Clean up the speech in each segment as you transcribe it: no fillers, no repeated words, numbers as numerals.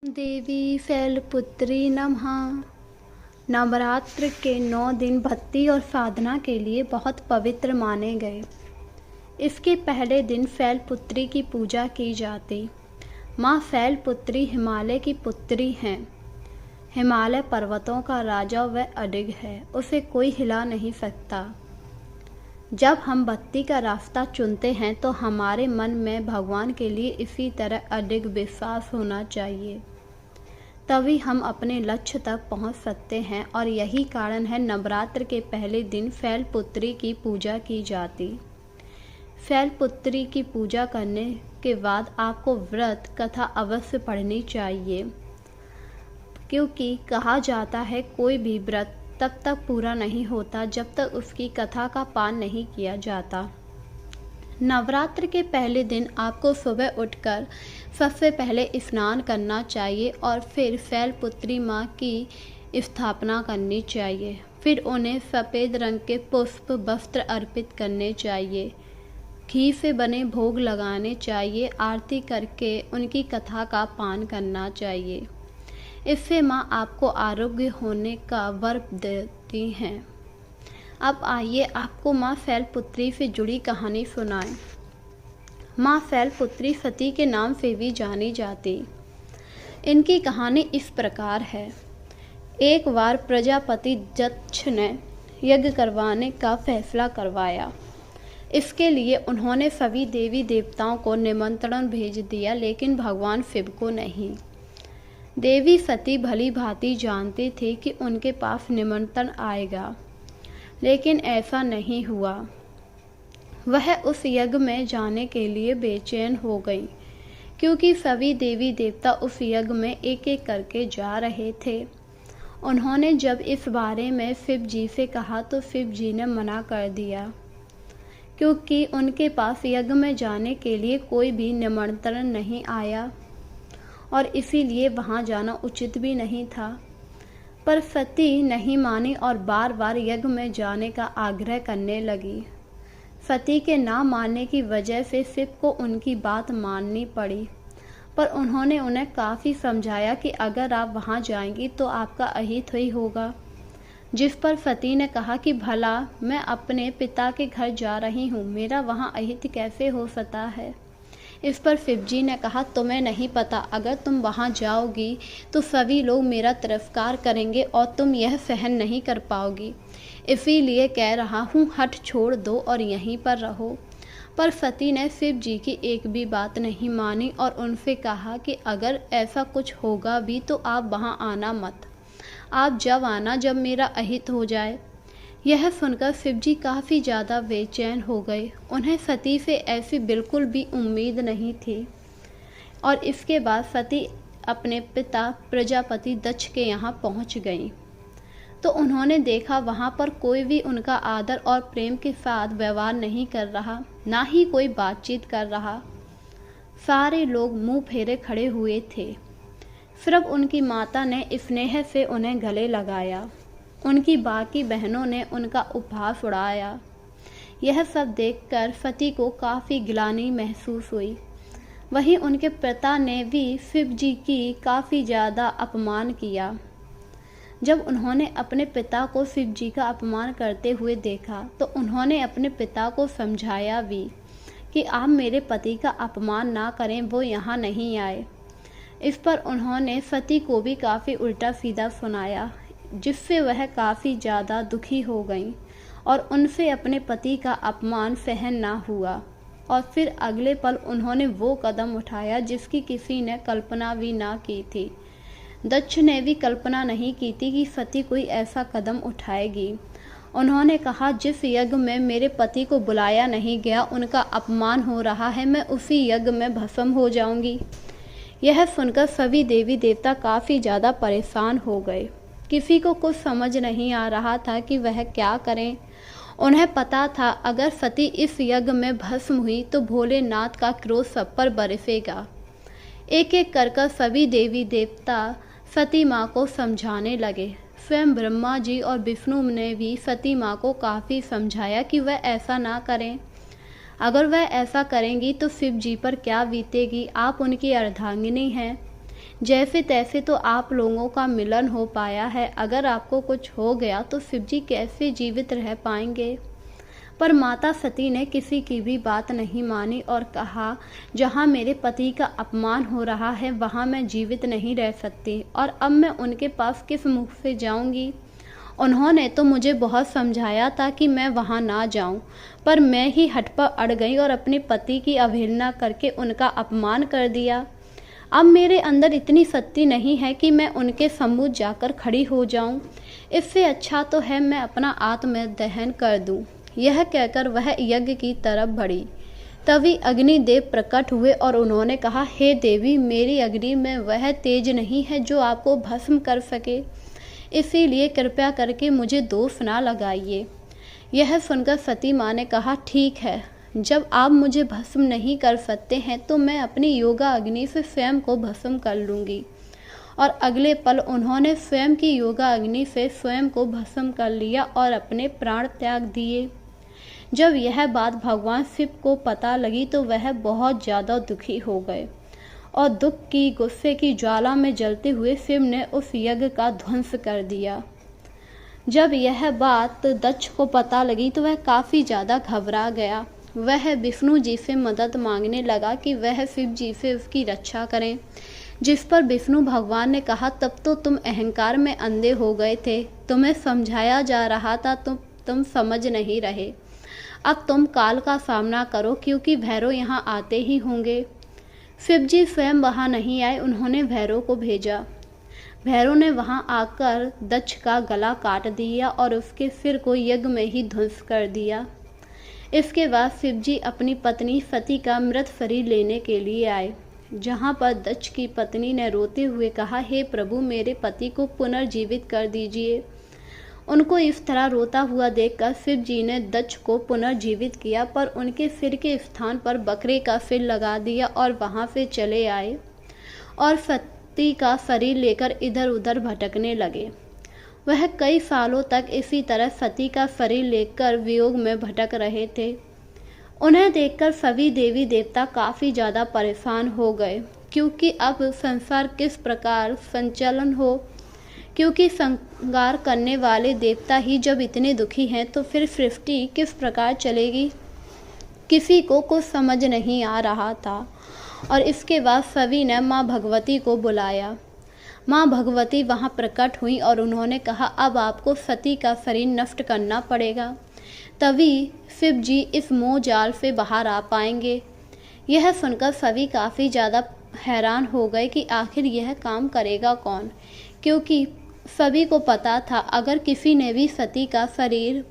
देवी शैलपुत्री नमः। नवरात्र के 9 दिन भक्ति और साधना के लिए बहुत पवित्र माने गए। इसके पहले दिन शैलपुत्री की पूजा की जाती। माँ शैलपुत्री हिमालय की पुत्री हैं। हिमालय पर्वतों का राजा व अडिग है, उसे कोई हिला नहीं सकता। जब हम भक्ति का रास्ता चुनते हैं तो हमारे मन में भगवान के लिए इसी तरह अडिग विश्वास होना चाहिए, तभी हम अपने लक्ष्य तक पहुंच सकते हैं। और यही कारण है नवरात्र के पहले दिन शैलपुत्री की पूजा की जाती। शैलपुत्री की पूजा करने के बाद आपको व्रत कथा अवश्य पढ़नी चाहिए, क्योंकि कहा जाता है कोई भी व्रत तब तक पूरा नहीं होता जब तक उसकी कथा का पान नहीं किया जाता। नवरात्र के पहले दिन आपको सुबह उठकर सबसे पहले स्नान करना चाहिए और फिर शैलपुत्री माँ की स्थापना करनी चाहिए। फिर उन्हें सफ़ेद रंग के पुष्प वस्त्र अर्पित करने चाहिए, घी से बने भोग लगाने चाहिए, आरती करके उनकी कथा का पान करना चाहिए। इससे माँ आपको आरोग्य होने का वर देती हैं। अब आइए आपको माँ शैलपुत्री से जुड़ी कहानी सुनाएं। माँ शैलपुत्री सती के नाम से भी जानी जाती। इनकी कहानी इस प्रकार है। एक बार प्रजापति दक्ष ने यज्ञ करवाने का फैसला करवाया। इसके लिए उन्होंने सभी देवी देवताओं को निमंत्रण भेज दिया, लेकिन भगवान शिव को नहीं। देवी सती भली भांति जानती थी कि उनके पास निमंत्रण आएगा, लेकिन ऐसा नहीं हुआ। वह उस यज्ञ में जाने के लिए बेचैन हो गई, क्योंकि सभी देवी देवता उस यज्ञ में एक एक करके जा रहे थे। उन्होंने जब इस बारे में शिव जी से कहा तो शिव जी ने मना कर दिया, क्योंकि उनके पास यज्ञ में जाने के लिए कोई भी निमंत्रण नहीं आया और इसीलिए वहां जाना उचित भी नहीं था। पर सती नहीं मानी और बार बार यज्ञ में जाने का आग्रह करने लगी। सती के ना मानने की वजह से शिव को उनकी बात माननी पड़ी, पर उन्होंने उन्हें काफ़ी समझाया कि अगर आप वहां जाएंगी तो आपका अहित ही होगा। जिस पर सती ने कहा कि भला मैं अपने पिता के घर जा रही हूँ, मेरा वहां अहित कैसे हो सकता है। इस पर शिव जी ने कहा, तुम्हें नहीं पता, अगर तुम वहां जाओगी तो सभी लोग मेरा तिरस्कार करेंगे और तुम यह सहन नहीं कर पाओगी। इसीलिए कह रहा हूँ, हठ छोड़ दो और यहीं पर रहो। पर सती ने शिव जी की एक भी बात नहीं मानी और उनसे कहा कि अगर ऐसा कुछ होगा भी तो आप वहां आना मत। आप जब आना जब मेरा अहित हो जाए। यह सुनकर शिव जी काफ़ी ज़्यादा बेचैन हो गए। उन्हें सती से ऐसी बिल्कुल भी उम्मीद नहीं थी। और इसके बाद सती अपने पिता प्रजापति दक्ष के यहाँ पहुँच गई तो उन्होंने देखा वहाँ पर कोई भी उनका आदर और प्रेम के साथ व्यवहार नहीं कर रहा, ना ही कोई बातचीत कर रहा। सारे लोग मुंह फेरे खड़े हुए थे। सिर्फ उनकी माता ने स्नेह से उन्हें गले लगाया। उनकी बाकी बहनों ने उनका उपहास उड़ाया। यह सब देखकर सती को काफ़ी गिलानी महसूस हुई। वहीं उनके पिता ने भी शिव जी की काफ़ी ज़्यादा अपमान किया। जब उन्होंने अपने पिता को शिव जी का अपमान करते हुए देखा तो उन्होंने अपने पिता को समझाया भी कि आप मेरे पति का अपमान ना करें, वो यहाँ नहीं आए। इस पर उन्होंने सती को भी काफ़ी उल्टा सीधा सुनाया, जिससे वह काफ़ी ज़्यादा दुखी हो गईं और उनसे अपने पति का अपमान सहन ना हुआ। और फिर अगले पल उन्होंने वो कदम उठाया जिसकी किसी ने कल्पना भी ना की थी। दक्ष ने भी कल्पना नहीं की थी कि सती कोई ऐसा कदम उठाएगी। उन्होंने कहा, जिस यज्ञ में मेरे पति को बुलाया नहीं गया, उनका अपमान हो रहा है, मैं उसी यज्ञ में भस्म हो जाऊंगी। यह सुनकर सभी देवी देवता काफ़ी ज़्यादा परेशान हो गए। किसी को कुछ समझ नहीं आ रहा था कि वह क्या करें। उन्हें पता था अगर सती इस यज्ञ में भस्म हुई तो भोलेनाथ का क्रोध सब पर बरसेगा। एक एक कर सभी देवी देवता सती माँ को समझाने लगे। स्वयं ब्रह्मा जी और विष्णु ने भी सती माँ को काफ़ी समझाया कि वह ऐसा ना करें। अगर वह ऐसा करेंगी तो शिव जी पर क्या बीतेगी, आप उनकी अर्धांगिनी हैं। जैसे तैसे तो आप लोगों का मिलन हो पाया है, अगर आपको कुछ हो गया तो शिव जी कैसे जीवित रह पाएंगे। पर माता सती ने किसी की भी बात नहीं मानी और कहा, जहाँ मेरे पति का अपमान हो रहा है वहाँ मैं जीवित नहीं रह सकती, और अब मैं उनके पास किस मुख से जाऊंगी। उन्होंने तो मुझे बहुत समझाया था कि मैं वहाँ ना जाऊं, पर मैं ही हठ पर अड़ गई और अपने पति की अवहेलना करके उनका अपमान कर दिया। अब मेरे अंदर इतनी शक्ति नहीं है कि मैं उनके सम्मुख जाकर खड़ी हो जाऊं। इससे अच्छा तो है मैं अपना आत्मदहन कर दूं। यह कहकर वह यज्ञ की तरफ बढ़ी। तभी अग्निदेव प्रकट हुए और उन्होंने कहा, हे देवी, मेरी अग्नि में वह तेज नहीं है जो आपको भस्म कर सके, इसीलिए कृपया करके मुझे दोष ना लगाइए। यह सुनकर सती माँ ने कहा, ठीक है, जब आप मुझे भस्म नहीं कर सकते हैं तो मैं अपनी योगा अग्नि से स्वयं को भस्म कर लूँगी। और अगले पल उन्होंने स्वयं की योगा अग्नि से स्वयं को भस्म कर लिया और अपने प्राण त्याग दिए। जब यह बात भगवान शिव को पता लगी तो वह बहुत ज़्यादा दुखी हो गए और दुख की गुस्से की ज्वाला में जलते हुए शिव ने उस यज्ञ का ध्वंस कर दिया। जब यह बात दक्ष को पता लगी तो वह काफ़ी ज़्यादा घबरा गया। वह विष्णु जी से मदद मांगने लगा कि वह शिव जी से उसकी रक्षा करें, जिस पर विष्णु भगवान ने कहा, तब तो तुम अहंकार में अंधे हो गए थे, तुम्हें समझाया जा रहा था तो तुम समझ नहीं रहे। अब तुम काल का सामना करो, क्योंकि भैरव यहाँ आते ही होंगे। शिव जी स्वयं वहाँ नहीं आए, उन्होंने भैरव को भेजा। भैरव ने वहाँ आकर दक्ष का गला काट दिया और उसके सिर को यज्ञ में ही ध्वंस कर दिया। इसके बाद शिव जी अपनी पत्नी सती का मृत शरीर लेने के लिए आए, जहाँ पर दक्ष की पत्नी ने रोते हुए कहा, हे प्रभु, मेरे पति को पुनर्जीवित कर दीजिए। उनको इस तरह रोता हुआ देखकर शिव जी ने दक्ष को पुनर्जीवित किया, पर उनके सिर के स्थान पर बकरे का सिर लगा दिया और वहाँ से चले आए और सती का शरीर लेकर इधर उधर भटकने लगे। वह कई सालों तक इसी तरह सती का शरीर लेकर वियोग में भटक रहे थे। उन्हें देखकर सभी देवी देवता काफ़ी ज़्यादा परेशान हो गए, क्योंकि अब संसार किस प्रकार संचालन हो, क्योंकि श्रृंगार करने वाले देवता ही जब इतने दुखी हैं तो फिर सृष्टि किस प्रकार चलेगी। किसी को कुछ समझ नहीं आ रहा था। और इसके बाद सभी ने माँ भगवती को बुलाया। माँ भगवती वहाँ प्रकट हुई और उन्होंने कहा, अब आपको सती का शरीर नष्ट करना पड़ेगा, तभी शिव जी इस मोह जाल से बाहर आ पाएंगे। यह सुनकर सभी काफ़ी ज़्यादा हैरान हो गए कि आखिर यह काम करेगा कौन, क्योंकि सभी को पता था अगर किसी ने भी सती का शरीर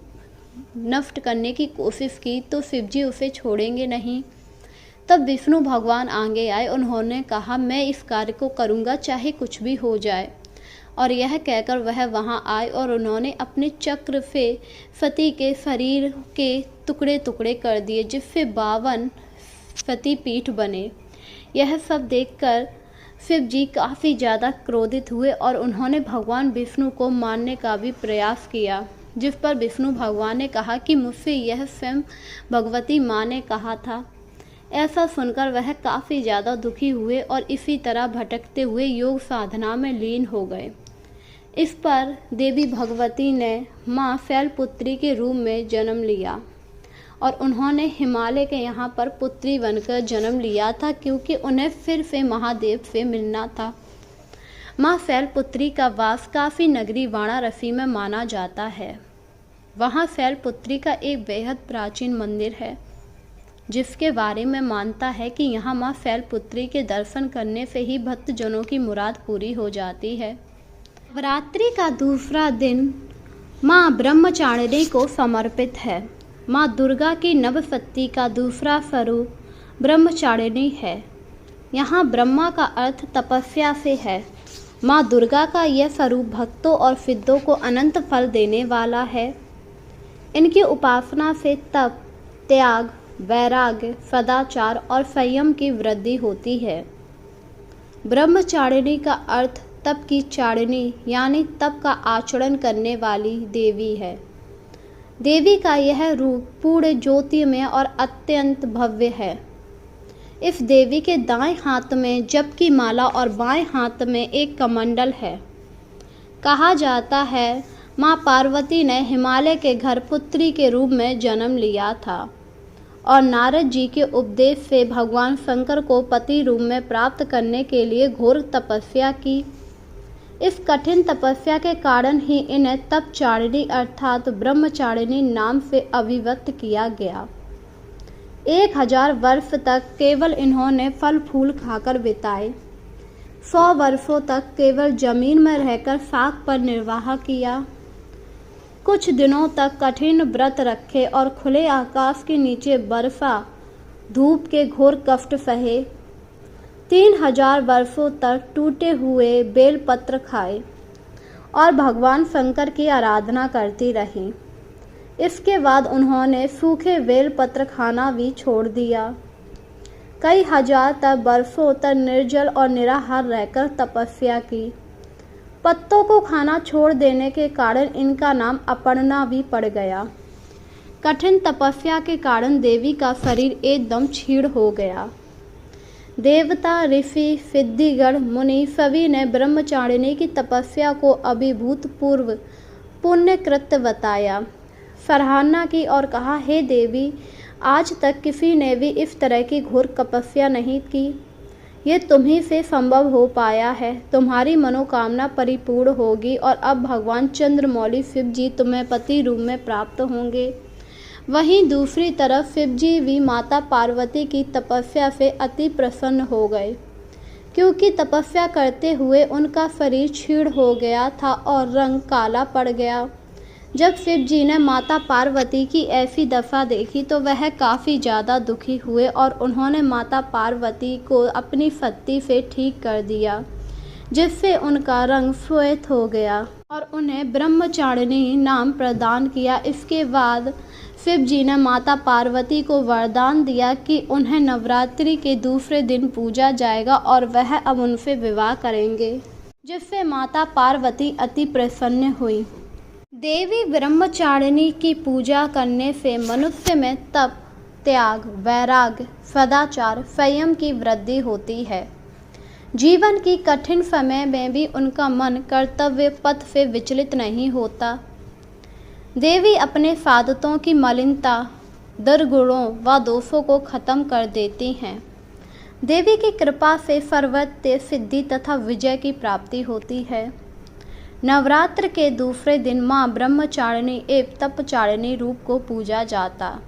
नष्ट करने की कोशिश की तो शिव जी उसे छोड़ेंगे नहीं। तब विष्णु भगवान आगे आए, उन्होंने कहा, मैं इस कार्य को करूँगा चाहे कुछ भी हो जाए। और यह कहकर वह वहाँ आए और उन्होंने अपने चक्र से सती के शरीर के टुकड़े टुकड़े कर दिए, जिससे 52 सती पीठ बने। यह सब देखकर शिव जी काफ़ी ज़्यादा क्रोधित हुए और उन्होंने भगवान विष्णु को मारने का भी प्रयास किया, जिस पर विष्णु भगवान ने कहा कि मुझसे यह स्वयं भगवती माँ ने कहा था। ऐसा सुनकर वह काफ़ी ज़्यादा दुखी हुए और इसी तरह भटकते हुए योग साधना में लीन हो गए। इस पर देवी भगवती ने माँ शैलपुत्री के रूप में जन्म लिया और उन्होंने हिमालय के यहाँ पर पुत्री बनकर जन्म लिया था, क्योंकि उन्हें फिर से महादेव से मिलना था। माँ शैलपुत्री का वास काफ़ी नगरी वाराणसी में माना जाता है। वहाँ शैलपुत्री का एक बेहद प्राचीन मंदिर है, जिसके बारे में मानता है कि यहाँ माँ शैलपुत्री के दर्शन करने से ही भक्तजनों की मुराद पूरी हो जाती है। नवरात्रि का दूसरा दिन माँ ब्रह्मचारिणी को समर्पित है। माँ दुर्गा की नवशक्ति का दूसरा स्वरूप ब्रह्मचारिणी है। यहाँ ब्रह्मा का अर्थ तपस्या से है। माँ दुर्गा का यह स्वरूप भक्तों और सिद्धों को अनंत फल देने वाला है। इनकी उपासना से तप, त्याग, वैराग्य, सदाचार और संयम की वृद्धि होती है। ब्रह्मचारिणी का अर्थ तप की चारिणी यानी तप का आचरण करने वाली देवी है। देवी का यह रूप पूर्ण ज्योतिमय और अत्यंत भव्य है। इस देवी के दाएं हाथ में जप की माला और बाएं हाथ में एक कमंडल है। कहा जाता है माँ पार्वती ने हिमालय के घर पुत्री के रूप में जन्म लिया था और नारद जी के उपदेश से भगवान शंकर को पति रूप में प्राप्त करने के लिए घोर तपस्या की। इस कठिन तपस्या के कारण ही इन्हें तपचारिणी अर्थात ब्रह्मचारिणी नाम से अभिव्यक्त किया गया। 1000 वर्ष तक केवल इन्होंने फल फूल खाकर बिताए। 100 वर्षों तक केवल जमीन में रहकर साग पर निर्वाह किया। कुछ दिनों तक कठिन व्रत रखे और खुले आकाश के नीचे बर्फा धूप के घोर कष्ट सहे। 3000 वर्षों तक टूटे हुए बेलपत्र खाए और भगवान शंकर की आराधना करती रही। इसके बाद उन्होंने सूखे बेलपत्र खाना भी छोड़ दिया। कई हजार तक वर्षों तक निर्जल और निराहार रहकर तपस्या की। पत्तों को खाना छोड़ देने के कारण इनका नाम अपर्णा भी पड़ गया। कठिन तपस्या के कारण देवी का शरीर एकदम क्षीण हो गया। देवता, ऋषि, सिद्धिगण, मुनि सभी ने ब्रह्मचारिणी की तपस्या को अभिभूतपूर्व पुण्यकृत्य बताया, सराहना की और कहा, हे देवी, आज तक किसी ने भी इस तरह की घोर तपस्या नहीं की। ये तुम्ही से संभव हो पाया है। तुम्हारी मनोकामना परिपूर्ण होगी और अब भगवान चंद्रमौली शिव जी तुम्हें पति रूप में प्राप्त होंगे। वहीं दूसरी तरफ शिव जी भी माता पार्वती की तपस्या से अति प्रसन्न हो गए, क्योंकि तपस्या करते हुए उनका शरीर क्षीण हो गया था और रंग काला पड़ गया। जब शिव जी ने माता पार्वती की ऐसी दशा देखी तो वह काफ़ी ज़्यादा दुखी हुए और उन्होंने माता पार्वती को अपनी शक्ति से ठीक कर दिया, जिससे उनका रंग श्वेत हो गया और उन्हें ब्रह्मचारिणी नाम प्रदान किया। इसके बाद शिव जी ने माता पार्वती को वरदान दिया कि उन्हें नवरात्रि के दूसरे दिन पूजा जाएगा और वह अब उनसे विवाह करेंगे, जिससे माता पार्वती अति प्रसन्न हुई। देवी ब्रह्मचारिणी की पूजा करने से मनुष्य में तप, त्याग, वैराग्य, सदाचार, संयम की वृद्धि होती है। जीवन की कठिन समय में भी उनका मन कर्तव्य पथ से विचलित नहीं होता। देवी अपने साधकों की मलिनता, दुर्गुणों व दोषों को खत्म कर देती हैं। देवी की कृपा से सर्वत्र सिद्धि तथा विजय की प्राप्ति होती है। नवरात्र के दूसरे दिन माँ ब्रह्मचारिणी एवं तपचारिणी रूप को पूजा जाता।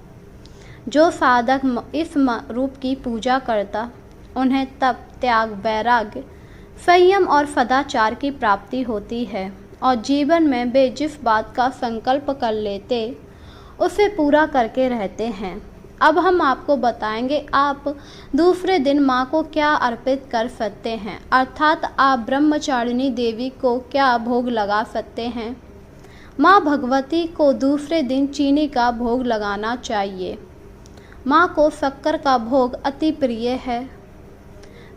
जो साधक इस रूप की पूजा करता उन्हें तप, त्याग, वैराग्य, संयम और सदाचार की प्राप्ति होती है और जीवन में वे जिस बात का संकल्प कर लेते उसे पूरा करके रहते हैं। अब हम आपको बताएंगे आप दूसरे दिन माँ को क्या अर्पित कर सकते हैं, अर्थात आप ब्रह्मचारिणी देवी को क्या भोग लगा सकते हैं। माँ भगवती को दूसरे दिन चीनी का भोग लगाना चाहिए। माँ को शक्कर का भोग अति प्रिय है।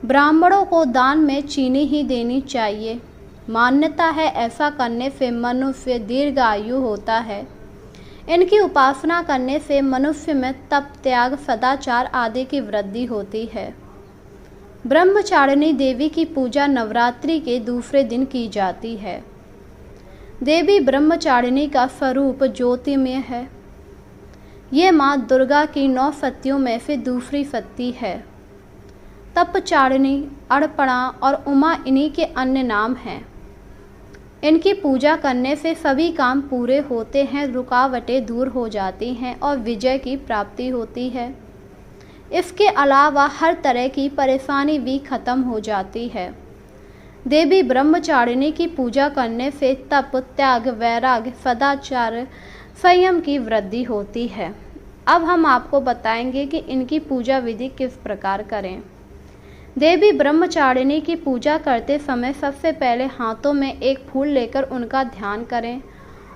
ब्राह्मणों को दान में चीनी ही देनी चाहिए। मान्यता है ऐसा करने से मनुष्य दीर्घायु होता है। इनकी उपासना करने से मनुष्य में तप, त्याग, सदाचार आदि की वृद्धि होती है। ब्रह्मचारिणी देवी की पूजा नवरात्रि के दूसरे दिन की जाती है। देवी ब्रह्मचारिणी का स्वरूप ज्योतिमय है। ये माँ दुर्गा की 9 शक्तियों में से दूसरी शक्ति है। तपचारिणी, अर्पणा और उमा इन्हीं के अन्य नाम हैं। इनकी पूजा करने से सभी काम पूरे होते हैं, रुकावटें दूर हो जाती हैं और विजय की प्राप्ति होती है। इसके अलावा हर तरह की परेशानी भी खत्म हो जाती है। देवी ब्रह्मचारिणी की पूजा करने से तप, त्याग, वैराग्य, सदाचार, संयम की वृद्धि होती है। अब हम आपको बताएंगे कि इनकी पूजा विधि किस प्रकार करें। देवी ब्रह्मचारिणी की पूजा करते समय सबसे पहले हाथों में एक फूल लेकर उनका ध्यान करें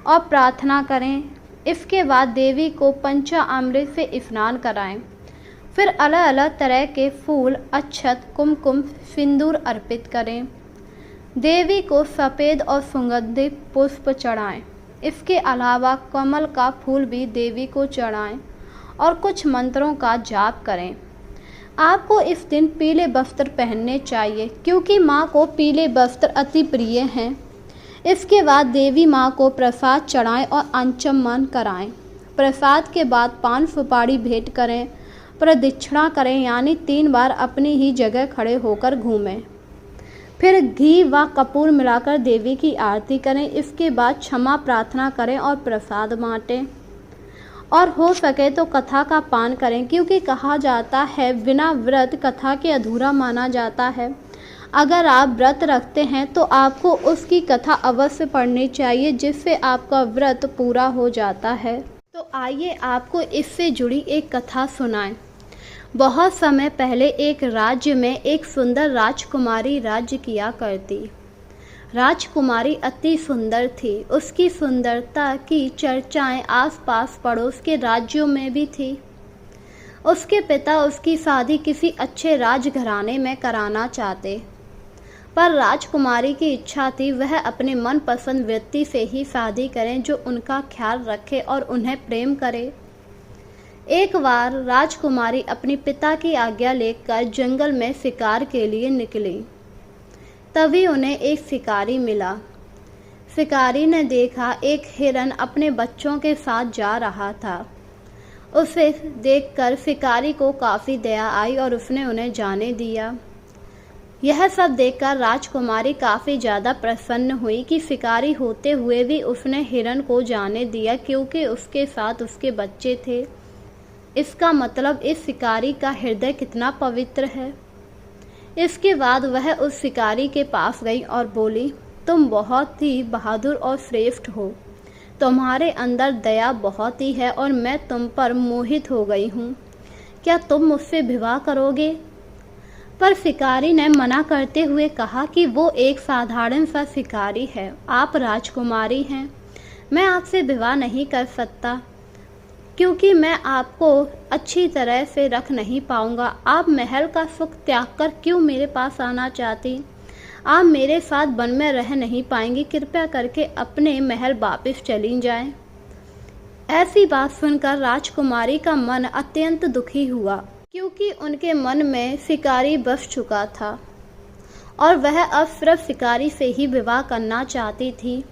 और प्रार्थना करें। इसके बाद देवी को पंचामृत से स्नान कराएं। फिर अलग अलग तरह के फूल, अक्षत, कुमकुम, सिंदूर अर्पित करें। देवी को सफ़ेद और सुगंधित पुष्प चढ़ाएं। इसके अलावा कमल का फूल भी देवी को चढ़ाएं और कुछ मंत्रों का जाप करें। आपको इस दिन पीले वस्त्र पहनने चाहिए क्योंकि माँ को पीले वस्त्र अति प्रिय हैं। इसके बाद देवी माँ को प्रसाद चढ़ाएं और आचमन कराएं। प्रसाद के बाद पान सुपारी भेंट करें, प्रदक्षिणा करें यानी 3 बार अपनी ही जगह खड़े होकर घूमें। फिर घी व कपूर मिलाकर देवी की आरती करें। इसके बाद क्षमा प्रार्थना करें और प्रसाद बांटें और हो सके तो कथा का पान करें क्योंकि कहा जाता है बिना व्रत कथा के अधूरा माना जाता है। अगर आप व्रत रखते हैं तो आपको उसकी कथा अवश्य पढ़नी चाहिए जिससे आपका व्रत पूरा हो जाता है। तो आइए आपको इससे जुड़ी एक कथा सुनाएं। बहुत समय पहले एक राज्य में एक सुंदर राजकुमारी राज्य किया करती। राजकुमारी अति सुंदर थी। उसकी सुंदरता की चर्चाएं आसपास पड़ोस के राज्यों में भी थी। उसके पिता उसकी शादी किसी अच्छे राजघराने में कराना चाहते, पर राजकुमारी की इच्छा थी वह अपने मनपसंद व्यक्ति से ही शादी करें जो उनका ख्याल रखे और उन्हें प्रेम करे। एक बार राजकुमारी अपने पिता की आज्ञा लेकर जंगल में शिकार के लिए निकली। तभी उन्हें एक शिकारी मिला। शिकारी ने देखा एक हिरन अपने बच्चों के साथ जा रहा था। उसे देखकर शिकारी को काफ़ी दया आई और उसने उन्हें जाने दिया। यह सब देखकर राजकुमारी काफ़ी ज़्यादा प्रसन्न हुई कि शिकारी होते हुए भी उसने हिरन को जाने दिया क्योंकि उसके साथ उसके बच्चे थे। इसका मतलब इस शिकारी का हृदय कितना पवित्र है। इसके बाद वह उस शिकारी के पास गई और बोली, तुम बहुत ही बहादुर और श्रेष्ठ हो। तुम्हारे अंदर दया बहुत ही है और मैं तुम पर मोहित हो गई हूँ। क्या तुम मुझसे विवाह करोगे? पर शिकारी ने मना करते हुए कहा कि वो एक साधारण सा शिकारी है, आप राजकुमारी हैं, मैं आपसे विवाह नहीं कर सकता क्योंकि मैं आपको अच्छी तरह से रख नहीं पाऊंगा। आप महल का सुख त्याग कर क्यों मेरे पास आना चाहती? आप मेरे साथ वन में रह नहीं पाएंगी। कृपया करके अपने महल वापस चली जाएं। ऐसी बात सुनकर राजकुमारी का मन अत्यंत दुखी हुआ क्योंकि उनके मन में शिकारी बस चुका था और वह अब सिर्फ शिकारी से ही विवाह करना चाहती थी।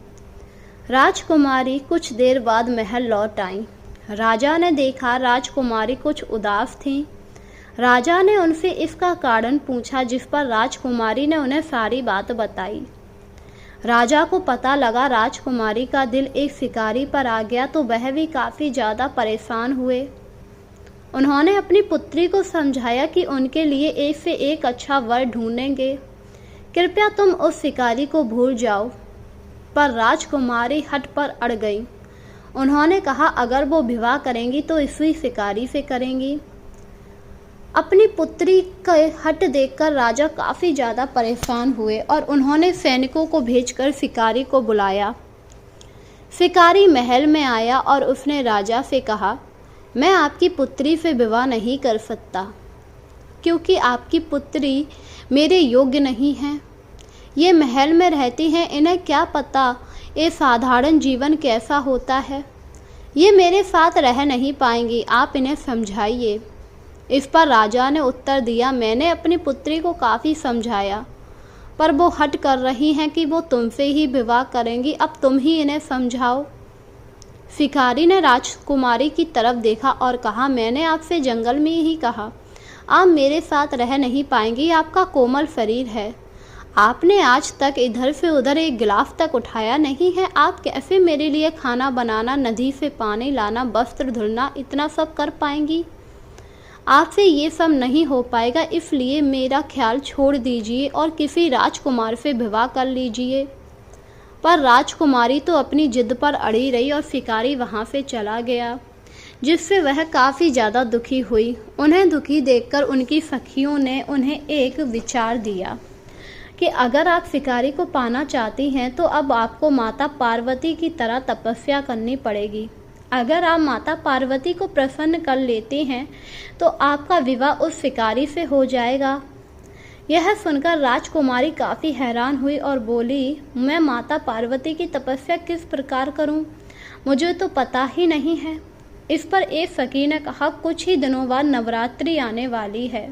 राजकुमारी कुछ देर बाद महल लौट आई। राजा ने देखा राजकुमारी कुछ उदास थी। राजा ने उनसे इसका कारण पूछा जिस पर राजकुमारी ने उन्हें सारी बात बताई। राजा को पता लगा राजकुमारी का दिल एक शिकारी पर आ गया तो वह भी काफ़ी ज़्यादा परेशान हुए। उन्होंने अपनी पुत्री को समझाया कि उनके लिए एक से एक अच्छा वर ढूंढेंगे, कृपया तुम उस शिकारी को भूल जाओ। पर राजकुमारी हठ पर अड़ गई। उन्होंने कहा अगर वो विवाह करेंगी तो इसी शिकारी से करेंगी। अपनी पुत्री के हट देखकर राजा काफ़ी ज़्यादा परेशान हुए और उन्होंने सैनिकों को भेजकर शिकारी को बुलाया। शिकारी महल में आया और उसने राजा से कहा, मैं आपकी पुत्री से विवाह नहीं कर सकता क्योंकि आपकी पुत्री मेरे योग्य नहीं है। ये महल में रहती हैं, इन्हें क्या पता ये साधारण जीवन कैसा होता है। ये मेरे साथ रह नहीं पाएंगी, आप इन्हें समझाइए। इस पर राजा ने उत्तर दिया, मैंने अपनी पुत्री को काफ़ी समझाया पर वो हट कर रही हैं कि वो तुमसे ही विवाह करेंगी, अब तुम ही इन्हें समझाओ। शिकारी ने राजकुमारी की तरफ देखा और कहा, मैंने आपसे जंगल में ही कहा आप मेरे साथ रह नहीं पाएंगी, आपका कोमल शरीर है, आपने आज तक इधर से उधर एक गिलास तक उठाया नहीं है, आप कैसे मेरे लिए खाना बनाना, नदी से पानी लाना, वस्त्र धुलना, इतना सब कर पाएंगी? आपसे ये सब नहीं हो पाएगा, इसलिए मेरा ख्याल छोड़ दीजिए और किसी राजकुमार से विवाह कर लीजिए। पर राजकुमारी तो अपनी जिद पर अड़ी रही और शिकारी वहाँ से चला गया, जिससे वह काफ़ी ज़्यादा दुखी हुई। उन्हें दुखी देखकर उनकी सखियों ने उन्हें एक विचार दिया कि अगर आप शिकारी को पाना चाहती हैं तो अब आपको माता पार्वती की तरह तपस्या करनी पड़ेगी। अगर आप माता पार्वती को प्रसन्न कर लेते हैं तो आपका विवाह उस शिकारी से हो जाएगा। यह सुनकर राजकुमारी काफ़ी हैरान हुई और बोली, मैं माता पार्वती की तपस्या किस प्रकार करूं? मुझे तो पता ही नहीं है। इस पर एक सखी ने कहा, कुछ ही दिनों बाद नवरात्रि आने वाली है,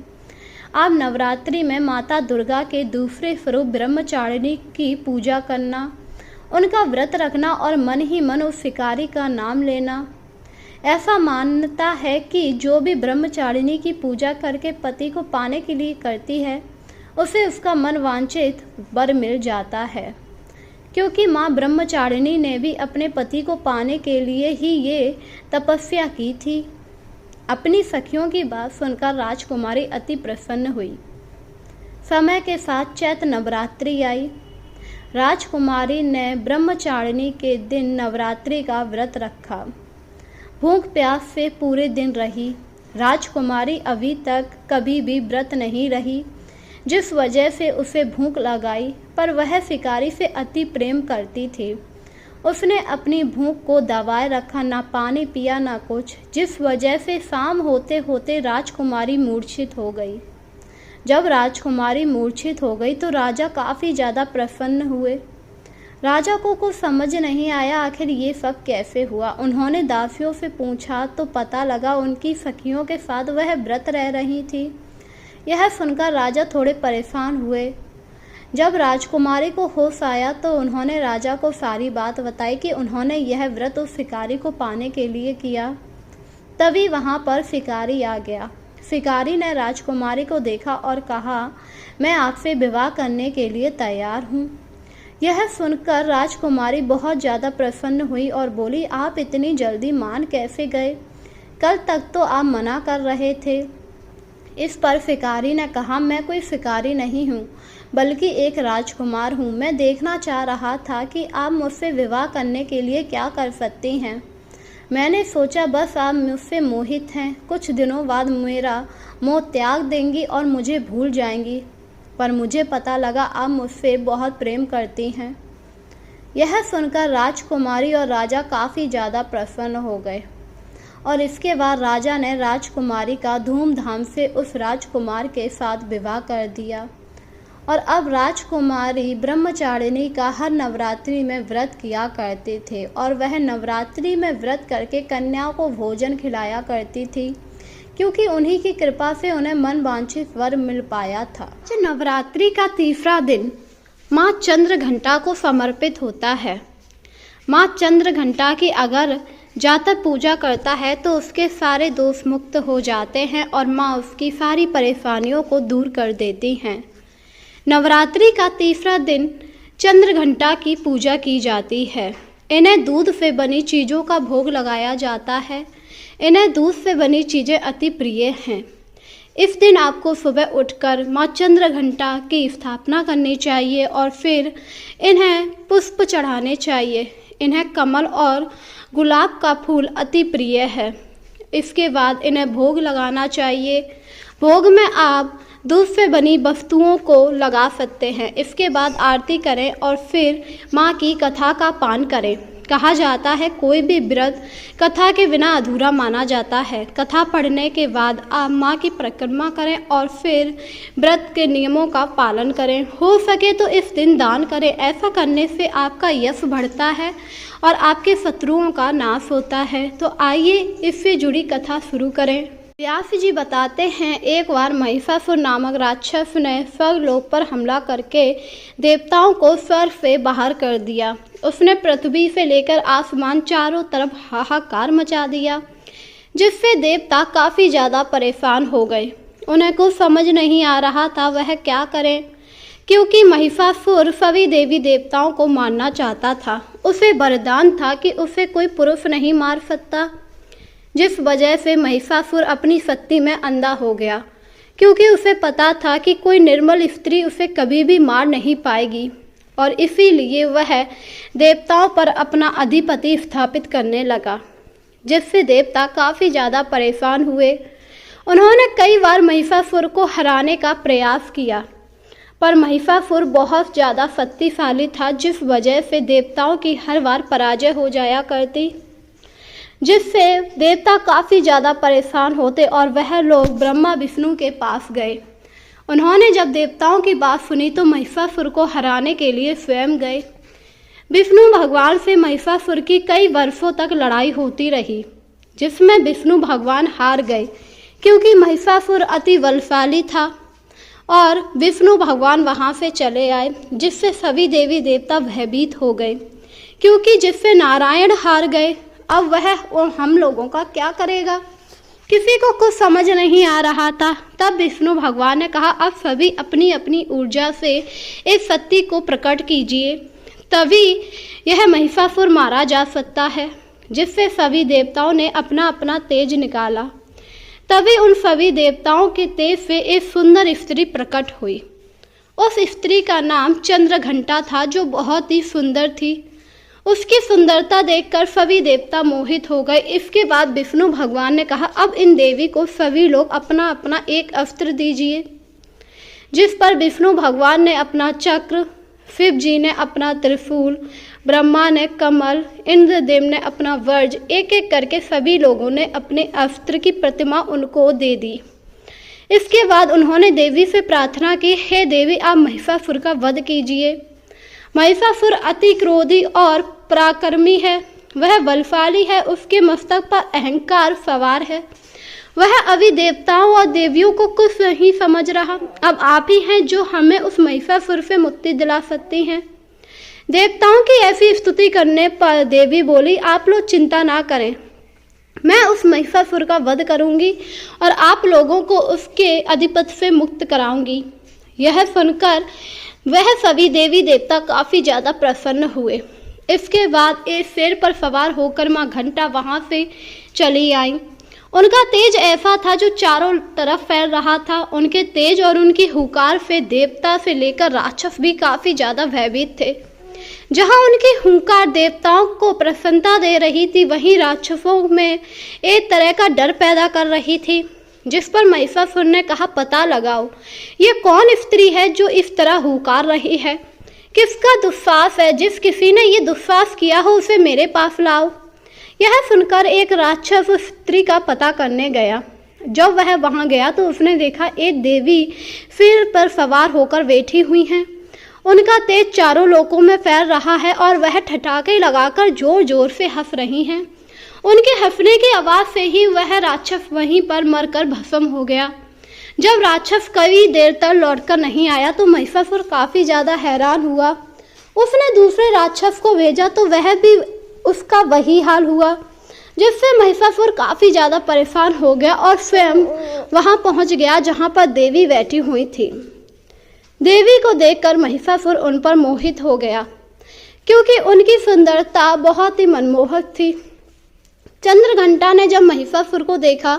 आप नवरात्रि में माता दुर्गा के दूसरे स्वरूप ब्रह्मचारिणी की पूजा करना, उनका व्रत रखना और मन ही मन उस शिकारी का नाम लेना। ऐसा मान्यता है कि जो भी ब्रह्मचारिणी की पूजा करके पति को पाने के लिए करती है, उसे उसका मन वांछित वर मिल जाता है। क्योंकि माँ ब्रह्मचारिणी ने भी अपने पति को पाने के लिए ही ये तपस्या की थी। अपनी सखियों की बात सुनकर राजकुमारी अति प्रसन्न हुई। समय के साथ चैत्र नवरात्रि आई। राजकुमारी ने ब्रह्मचारिणी के दिन नवरात्रि का व्रत रखा। भूख प्यास से पूरे दिन रही। राजकुमारी अभी तक कभी भी व्रत नहीं रही, जिस वजह से उसे भूख लगाई, पर वह शिकारी से अति प्रेम करती थी। उसने अपनी भूख को दबाए रखा, ना पानी पिया ना कुछ, जिस वजह से शाम होते होते राजकुमारी मूर्छित हो गई। जब राजकुमारी मूर्छित हो गई तो राजा काफ़ी ज़्यादा प्रसन्न हुए। राजा को कुछ समझ नहीं आया आखिर ये सब कैसे हुआ। उन्होंने दासियों से पूछा तो पता लगा उनकी सखियों के साथ वह व्रत रह रही थी। यह सुनकर राजा थोड़े परेशान हुए। जब राजकुमारी को होश आया तो उन्होंने राजा को सारी बात बताई कि उन्होंने यह व्रत उस शिकारी को पाने के लिए किया। तभी वहाँ पर शिकारी आ गया। शिकारी ने राजकुमारी को देखा और कहा, मैं आपसे विवाह करने के लिए तैयार हूँ। यह सुनकर राजकुमारी बहुत ज़्यादा प्रसन्न हुई और बोली, आप इतनी जल्दी मान कैसे गए? कल तक तो आप मना कर रहे थे। इस पर शिकारी ने कहा, मैं कोई शिकारी नहीं हूँ, बल्कि एक राजकुमार हूँ। मैं देखना चाह रहा था कि आप मुझसे विवाह करने के लिए क्या कर सकती हैं। मैंने सोचा बस आप मुझसे मोहित हैं, कुछ दिनों बाद मेरा मोह त्याग देंगी और मुझे भूल जाएंगी, पर मुझे पता लगा आप मुझसे बहुत प्रेम करती हैं। यह सुनकर राजकुमारी और राजा काफ़ी ज़्यादा प्रसन्न हो गए और इसके बाद राजा ने राजकुमारी का धूमधाम से उस राजकुमार के साथ विवाह कर दिया। और अब राजकुमारी ब्रह्मचारिणी का हर नवरात्रि में व्रत किया करते थे और वह नवरात्रि में व्रत करके कन्याओं को भोजन खिलाया करती थी, क्योंकि उन्हीं की कृपा से उन्हें मन वांछित वर मिल पाया था। नवरात्रि का तीसरा दिन माँ चंद्रघंटा को समर्पित होता है। माँ चंद्रघंटा की अगर जातक पूजा करता है तो उसके सारे दोष मुक्त हो जाते हैं और माँ उसकी सारी परेशानियों को दूर कर देती हैं। नवरात्रि का तीसरा दिन चंद्रघंटा की पूजा की जाती है। इन्हें दूध से बनी चीज़ों का भोग लगाया जाता है। इन्हें दूध से बनी चीज़ें अति प्रिय हैं। इस दिन आपको सुबह उठकर माँ चंद्रघंटा की स्थापना करनी चाहिए और फिर इन्हें पुष्प चढ़ाने चाहिए। इन्हें कमल और गुलाब का फूल अति प्रिय है। इसके बाद इन्हें भोग लगाना चाहिए। भोग में आप दूध से बनी वस्तुओं को लगा सकते हैं। इसके बाद आरती करें और फिर माँ की कथा का पान करें। कहा जाता है कोई भी व्रत कथा के बिना अधूरा माना जाता है। कथा पढ़ने के बाद आप माँ की परिक्रमा करें और फिर व्रत के नियमों का पालन करें। हो सके तो इस दिन दान करें। ऐसा करने से आपका यश बढ़ता है और आपके शत्रुओं का नाश होता है। तो आइए इससे जुड़ी कथा शुरू करें। व्यास जी बताते हैं, एक बार महिषासुर नामक राक्षस ने स्वर्गलोक पर हमला करके देवताओं को स्वर्ग से बाहर कर दिया। उसने पृथ्वी से लेकर आसमान चारों तरफ हाहाकार मचा दिया, जिससे देवता काफ़ी ज़्यादा परेशान हो गए। उन्हें कुछ समझ नहीं आ रहा था वह क्या करें, क्योंकि महिषासुर सभी देवी देवताओं को मारना चाहता था। उसे वरदान था कि उसे कोई पुरुष नहीं मार सकता, जिस वजह से महिषासुर अपनी शक्ति में अंधा हो गया, क्योंकि उसे पता था कि कोई निर्मल स्त्री उसे कभी भी मार नहीं पाएगी और इसीलिए वह देवताओं पर अपना अधिपति स्थापित करने लगा, जिससे देवता काफ़ी ज़्यादा परेशान हुए। उन्होंने कई बार महिषासुर को हराने का प्रयास किया, पर महिषासुर बहुत ज़्यादा शक्तिशाली था, जिस वजह से देवताओं की हर बार पराजय हो जाया करती, जिससे देवता काफ़ी ज़्यादा परेशान होते और वह लोग ब्रह्मा विष्णु के पास गए। उन्होंने जब देवताओं की बात सुनी तो महिषासुर को हराने के लिए स्वयं गए। विष्णु भगवान से महिषासुर की कई वर्षों तक लड़ाई होती रही, जिसमें विष्णु भगवान हार गए, क्योंकि महिषासुर अति बलशाली था। और विष्णु भगवान वहाँ से चले आए, जिससे सभी देवी देवता भयभीत हो गए, क्योंकि जिससे नारायण हार गए अब वह हम लोगों का क्या करेगा। किसी को कुछ समझ नहीं आ रहा था। तब विष्णु भगवान ने कहा, अब सभी अपनी अपनी ऊर्जा से इस शक्ति को प्रकट कीजिए, तभी यह महिषासुर मारा जा सकता है। जिससे सभी देवताओं ने अपना अपना तेज निकाला। तभी उन सभी देवताओं के तेज से एक सुंदर स्त्री प्रकट हुई। उस स्त्री का नाम चंद्रघंटा था, जो बहुत ही सुंदर थी। उसकी सुंदरता देखकर सभी देवता मोहित हो गए। इसके बाद विष्णु भगवान ने कहा, अब इन देवी को सभी लोग अपना अपना एक अस्त्र दीजिए। जिस पर विष्णु भगवान ने अपना चक्र, शिव जी ने अपना त्रिशूल, ब्रह्मा ने कमल, इंद्रदेव ने अपना वज्र, एक एक करके सभी लोगों ने अपने अस्त्र की प्रतिमा उनको दे दी। इसके बाद उन्होंने देवी से प्रार्थना की, हे देवी, आप महिषासुर का वध कीजिए। महिषासुर अति क्रोधी और पराक्रमी है, वह बलशाली है, उसके मस्तक पर अहंकार सवार है। वह अभी देवताओं और देवियों को कुछ नहीं समझ रहा। अब आप ही हैं जो हमें उस महिषासुर से मुक्ति दिला सकती हैं। देवताओं की ऐसी स्तुति करने पर देवी बोली, आप लोग चिंता ना करें, मैं उस महिषासुर का वध करूंगी और आप लोगों को उसके अधिपति से मुक्त कराऊंगी। यह सुनकर वह सभी देवी देवता काफ़ी ज़्यादा प्रसन्न हुए। इसके बाद एक शेर पर सवार होकर माँ घंटा वहाँ से चली आई। उनका तेज ऐसा था जो चारों तरफ फैल रहा था। उनके तेज और उनकी हुंकार से देवता से लेकर राक्षस भी काफ़ी ज़्यादा भयभीत थे। जहाँ उनकी हुंकार देवताओं को प्रसन्नता दे रही थी, वहीं राक्षसों में एक तरह का डर पैदा कर रही थी। जिस पर महिषासुर ने कहा, पता लगाओ ये कौन स्त्री है जो इस तरह हुंकार रही है, किसका दुस्साहस है, जिस किसी ने ये दुस्साहस किया हो उसे मेरे पास लाओ। यह सुनकर एक राक्षस उस स्त्री का पता करने गया। जब वह वहां गया तो उसने देखा एक देवी सिर पर सवार होकर बैठी हुई हैं। उनका तेज चारों लोकों में फैल रहा है और वह ठठाके लगाकर जोर जोर से हंस रही हैं। उनके हंसने की आवाज़ से ही वह राक्षस वहीं पर मरकर भस्म हो गया। जब राक्षस कई देर तक लौटकर नहीं आया तो महिषासुर काफ़ी ज़्यादा हैरान हुआ। उसने दूसरे राक्षस को भेजा तो वह भी उसका वही हाल हुआ, जिससे महिषासुर काफ़ी ज़्यादा परेशान हो गया और स्वयं वहां पहुंच गया जहां पर देवी बैठी हुई थी। देवी को देखकर महिषासुर उन पर मोहित हो गया, क्योंकि उनकी सुंदरता बहुत ही मनमोहक थी। चंद्रघंटा ने जब महिषासुर को देखा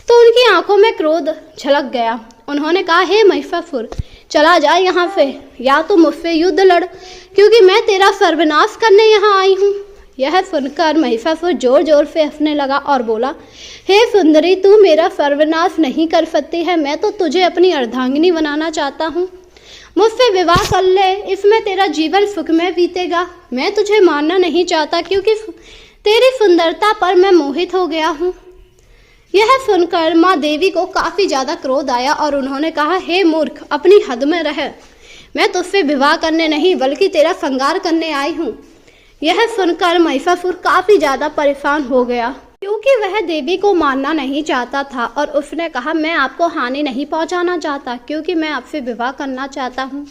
तो उनकी आंखों में क्रोध झलक गया। उन्होंने कहा, हे महिषासुर, चला जा यहाँ से, या तो मुझसे युद्ध लड़, क्योंकि मैं तेरा सर्वनाश करने यहाँ आई हूँ। यह सुनकर महिषासुर जोर जोर से हंसने लगा और बोला, हे सुंदरी, तू मेरा सर्वनाश नहीं कर सकती है। मैं तो तुझे अपनी अर्धांगिनी बनाना चाहता हूँ। मुझसे विवाह कर ले, इसमें तेरा जीवन सुखमय बीतेगा। मैं तुझे मारना नहीं चाहता, क्योंकि तेरी सुंदरता पर मैं मोहित हो गया हूँ। यह सुनकर माँ देवी को काफ़ी ज़्यादा क्रोध आया और उन्होंने कहा, हे मूर्ख, अपनी हद में रह। मैं तुझसे विवाह करने नहीं बल्कि तेरा संहार करने आई हूँ। यह सुनकर महिषासुर काफ़ी ज़्यादा परेशान हो गया, क्योंकि वह देवी को मारना नहीं चाहता था और उसने कहा, मैं आपको हानि नहीं पहुंचाना चाहता, क्योंकि मैं आपसे विवाह करना चाहता हूं।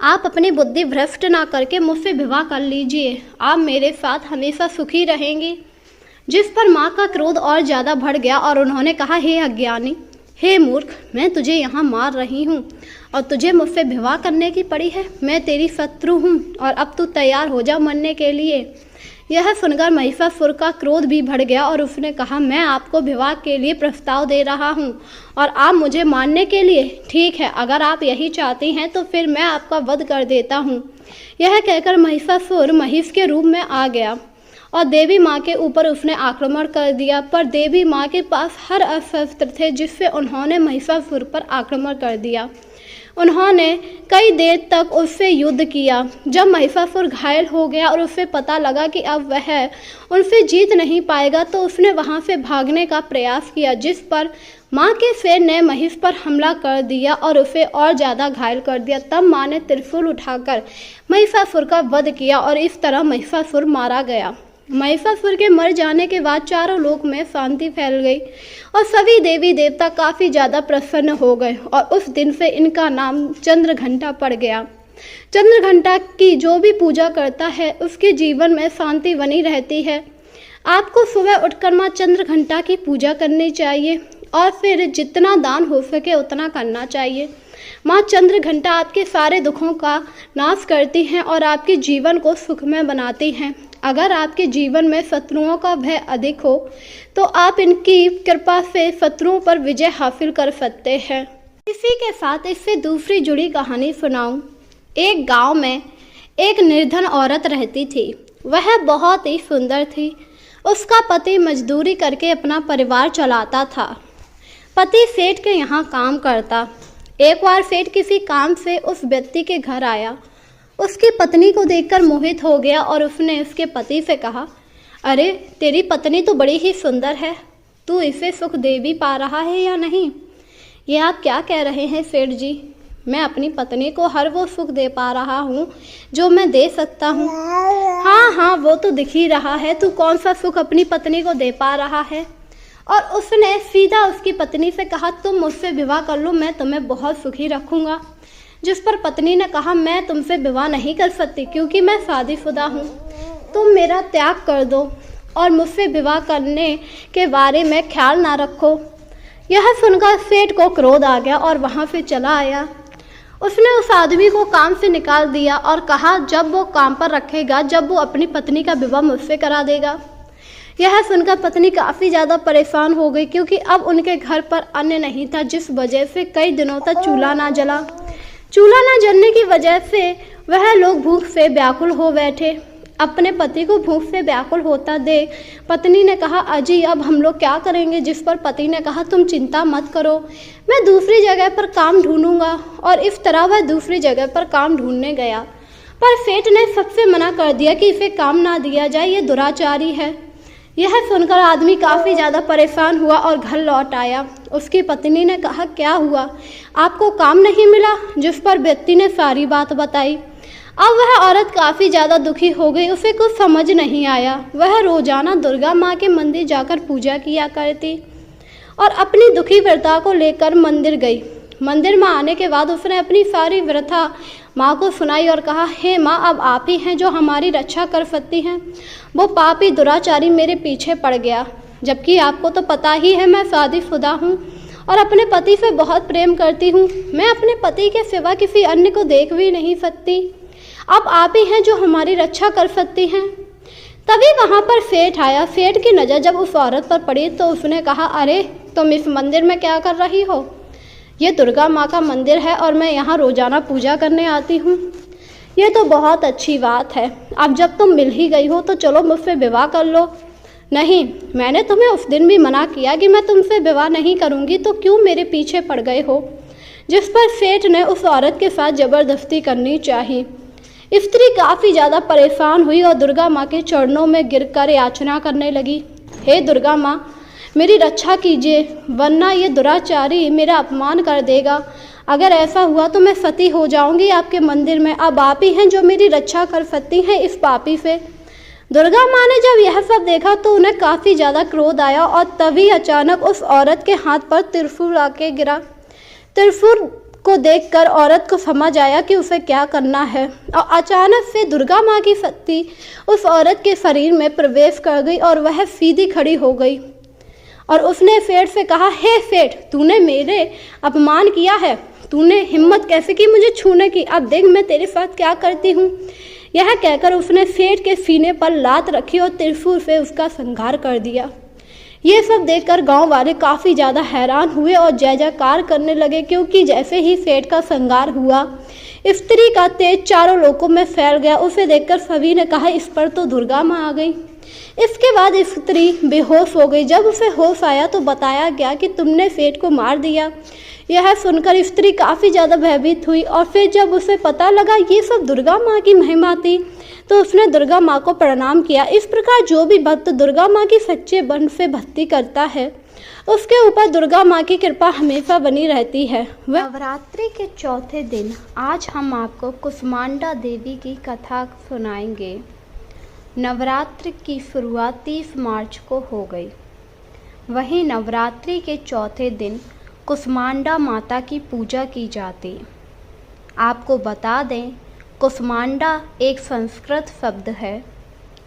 आप अपनी बुद्धि भ्रष्ट ना करके मुझसे विवाह कर लीजिए, आप मेरे साथ हमेशा सुखी रहेंगी। जिस पर माँ का क्रोध और ज़्यादा बढ़ गया और उन्होंने कहा, हे अज्ञानी, हे मूर्ख, मैं तुझे यहाँ मार रही हूँ और तुझे मुझसे विवाह करने की पड़ी है। मैं तेरी शत्रु हूँ और अब तू तैयार हो जा मरने के लिए। यह सुनकर महिषासुर का क्रोध भी बढ़ गया और उसने कहा, मैं आपको विवाह के लिए प्रस्ताव दे रहा हूँ और आप मुझे मारने के लिए? ठीक है, अगर आप यही चाहती हैं तो फिर मैं आपका वध कर देता हूँ। यह कहकर महिषासुर महिष के रूप में आ गया और देवी माँ के ऊपर उसने आक्रमण कर दिया। पर देवी माँ के पास हर अस्त्र थे, जिससे उन्होंने महिषासुर पर आक्रमण कर दिया। उन्होंने कई देर तक उससे युद्ध किया। जब महिषासुर घायल हो गया और उसे पता लगा कि अब वह उनसे जीत नहीं पाएगा, तो उसने वहां से भागने का प्रयास किया, जिस पर माँ के शेर ने महिष पर हमला कर दिया और उसे और ज़्यादा घायल कर दिया। तब माँ ने त्रिशूल उठाकर महिषासुर का वध किया और इस तरह महिषासुर मारा गया। महिषासुर के मर जाने के बाद चारों लोक में शांति फैल गई और सभी देवी देवता काफ़ी ज़्यादा प्रसन्न हो गए और उस दिन से इनका नाम चंद्रघंटा पड़ गया। चंद्रघंटा की जो भी पूजा करता है उसके जीवन में शांति बनी रहती है। आपको सुबह उठकर माँ चंद्रघंटा की पूजा करनी चाहिए और फिर जितना दान हो सके उतना करना चाहिए। माँ चंद्रघंटा आपके सारे दुखों का नाश करती हैं और आपके जीवन को सुखमय बनाती हैं। अगर आपके जीवन में शत्रुओं का भय अधिक हो तो आप इनकी कृपा से शत्रुओं पर विजय हासिल कर सकते हैं। इसी के साथ इससे दूसरी जुड़ी कहानी सुनाऊं। एक गांव में एक निर्धन औरत रहती थी। वह बहुत ही सुंदर थी। उसका पति मजदूरी करके अपना परिवार चलाता था। पति सेठ के यहाँ काम करता। एक बार सेठ किसी काम से उस व्यक्ति के घर आया। उसकी पत्नी को देखकर मोहित हो गया और उसने उसके पति से कहा, अरे तेरी पत्नी तो बड़ी ही सुंदर है, तू इसे सुख दे भी पा रहा है या नहीं? ये आप क्या कह रहे हैं सेठ जी? मैं अपनी पत्नी को हर वो सुख दे पा रहा हूँ जो मैं दे सकता हूँ। हाँ, वो तो दिख ही रहा है, तू कौन सा सुख अपनी पत्नी को दे पा रहा है? और उसने सीधा उसकी पत्नी से कहा, तुम मुझसे विवाह कर लो, मैं तुम्हें बहुत सुखी रखूँगा। जिस पर पत्नी ने कहा, मैं तुमसे विवाह नहीं कर सकती क्योंकि मैं शादीशुदा हूँ। तुम मेरा त्याग कर दो और मुझसे विवाह करने के बारे में ख्याल ना रखो। यह सुनकर सेठ को क्रोध आ गया और वहाँ से चला आया। उसने उस आदमी को काम से निकाल दिया और कहा जब वो काम पर रखेगा, जब वो अपनी पत्नी का विवाह मुझसे करा देगा। यह सुनकर पत्नी काफ़ी ज़्यादा परेशान हो गई क्योंकि अब उनके घर पर अन्न नहीं था, जिस वजह से कई दिनों तक चूल्हा ना जला। चूल्हा ना जलने की वजह से वह लोग भूख से व्याकुल हो बैठे। अपने पति को भूख से व्याकुल होता देख पत्नी ने कहा, अजी अब हम लोग क्या करेंगे? जिस पर पति ने कहा, तुम चिंता मत करो, मैं दूसरी जगह पर काम ढूंढूंगा। और इस तरह वह दूसरी जगह पर काम ढूंढने गया, पर सेठ ने सबसे मना कर दिया कि इसे काम ना दिया जाए, ये दुराचारी है। यह सुनकर आदमी काफ़ी ज़्यादा परेशान हुआ और घर लौट आया। उसकी पत्नी ने कहा, क्या हुआ, आपको काम नहीं मिला? जिस पर व्यक्ति ने सारी बात बताई। अब वह औरत काफ़ी ज़्यादा दुखी हो गई, उसे कुछ समझ नहीं आया। वह रोजाना दुर्गा माँ के मंदिर जाकर पूजा किया करती और अपनी दुखी व्यथा को लेकर मंदिर गई। मंदिर में आने के बाद उसने अपनी सारी व्यथा माँ को सुनाई और कहा, हे माँ, अब आप ही हैं जो हमारी रक्षा कर सकती हैं। वो पापी दुराचारी मेरे पीछे पड़ गया, जबकि आपको तो पता ही है मैं शादीशुदा हूँ और अपने पति से बहुत प्रेम करती हूँ। मैं अपने पति के सिवा किसी अन्य को देख भी नहीं सकती। अब आप ही हैं जो हमारी रक्षा कर सकती हैं। तभी वहाँ पर सेठ आया। सेठ की नज़र जब उस औरत पर पड़ी तो उसने कहा, अरे तुम इस मंदिर में क्या कर रही हो? ये दुर्गा माँ का मंदिर है और मैं यहाँ रोजाना पूजा करने आती हूँ। ये तो बहुत अच्छी बात है। अब जब तुम मिल ही गई हो तो चलो मुझसे विवाह कर लो। नहीं, मैंने तुम्हें उस दिन भी मना किया कि मैं तुमसे विवाह नहीं करूँगी, तो क्यों मेरे पीछे पड़ गए हो? जिस पर सेठ ने उस औरत के साथ ज़बरदस्ती करनी चाहिए। स्त्री काफ़ी ज़्यादा परेशान हुई और दुर्गा माँ के चरणों में गिरकर याचना करने लगी, हे दुर्गा माँ, मेरी रक्षा कीजिए, वरना ये दुराचारी मेरा अपमान कर देगा। अगर ऐसा हुआ तो मैं सती हो जाऊंगी आपके मंदिर में। अब आप ही हैं जो मेरी रक्षा कर सकती हैं इस पापी से। दुर्गा माँ ने जब यह सब देखा तो उन्हें काफ़ी ज़्यादा क्रोध आया और तभी अचानक उस औरत के हाथ पर त्रिशूल आके गिरा। त्रिशूल को देखकर औरत को समझ आया कि उसे क्या करना है और अचानक से दुर्गा माँ की शक्ति उस औरत के शरीर में प्रवेश कर गई और वह सीधी खड़ी हो गई और उसने सेठ से कहा, हे सेठ, तूने मेरे अपमान किया है, तूने हिम्मत कैसे की मुझे छूने की? अब देख मैं तेरे साथ क्या करती हूँ। यह कहकर उसने सेठ के सीने पर लात रखी और त्रिशूल से उसका संहार कर दिया। ये सब देखकर गांव वाले काफ़ी ज़्यादा हैरान हुए और जय जयकार करने लगे, क्योंकि जैसे ही सेठ का संहार हुआ स्त्री का तेज चारों लोकों में फैल गया। उसे देखकर सभी ने कहा, इस पर तो दुर्गा माँ आ गई। इसके बाद स्त्री बेहोश हो गई। जब उसे होश आया तो बताया गया कि तुमने सेठ को मार दिया। यह सुनकर स्त्री काफ़ी ज़्यादा भयभीत हुई और फिर जब उसे पता लगा ये सब दुर्गा माँ की महिमा थी तो उसने दुर्गा माँ को प्रणाम किया। इस प्रकार जो भी भक्त दुर्गा माँ की सच्चे मन से भक्ति करता है उसके ऊपर दुर्गा माँ की कृपा हमेशा बनी रहती है। नवरात्रि के चौथे दिन आज हम आपको कुसमांडा देवी की कथा सुनाएंगे। नवरात्र की शुरुआत 30 मार्च को हो गई। वहीं नवरात्रि के चौथे दिन कुसमांडा माता की पूजा की जाती। आपको बता दें, कुसमांडा एक संस्कृत शब्द है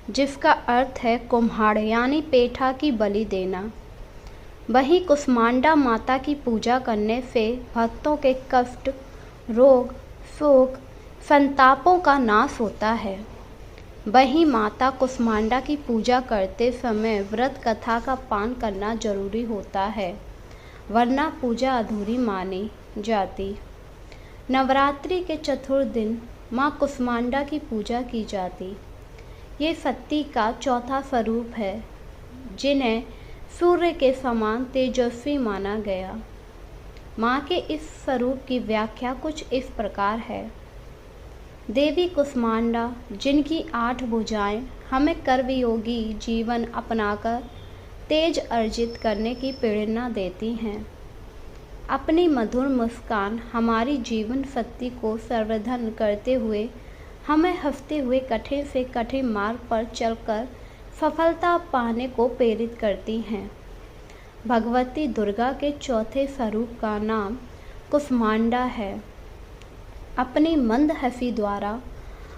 जिसका अर्थ है कुम्हाड़ यानी पेठा की बलि देना। वहीं कुसमांडा माता की पूजा करने से भक्तों के कष्ट, रोग, शोक, संतापों का नाश होता है। वहीं माता कुसमांडा की पूजा करते समय व्रत कथा का पान करना जरूरी होता है, वरना पूजा अधूरी मानी जाती। नवरात्रि के चतुर्थ दिन माँ कुसमांडा की पूजा की जाती। ये शक्ति का चौथा स्वरूप है जिन्हें सूर्य के समान तेजस्वी माना गया। माँ के इस स्वरूप की व्याख्या कुछ इस प्रकार है। देवी कुसमांडा, जिनकी 8 भुजाएं हमें कर्मयोगी जीवन अपनाकर तेज अर्जित करने की प्रेरणा देती हैं। अपनी मधुर मुस्कान हमारी जीवन शक्ति को संवर्धन करते हुए हमें हंसते हुए कठिन से कठिन मार्ग पर चलकर सफलता पाने को प्रेरित करती हैं। भगवती दुर्गा के चौथे स्वरूप का नाम कुसमांडा है। अपनी मंद हंसी द्वारा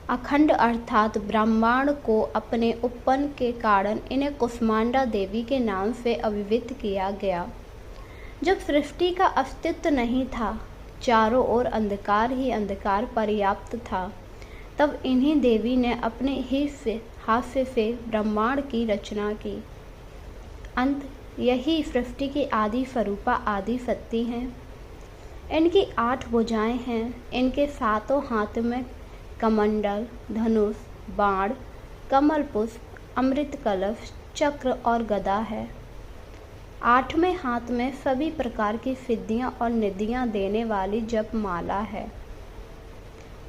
अखंड अर्थात ब्रह्मांड को अपने उत्पन्न के कारण इन्हें कुसमांडा देवी के नाम से अभिहित किया गया। जब सृष्टि का अस्तित्व नहीं था, चारों ओर अंधकार ही अंधकार पर्याप्त था, तब इन्हीं देवी ने अपने ही हाथ से ब्रह्मांड की रचना की। अंत यही सृष्टि की आदि स्वरूपा आदि शक्ति हैं। इनकी 8 भुजाएं हैं। इनके 7 हाथ में कमंडल, धनुष, बाण, कमल पुष्प, अमृत कलश, चक्र और गदा है। 8वें हाथ में सभी प्रकार की सिद्धियां और निधियां देने वाली जप माला है।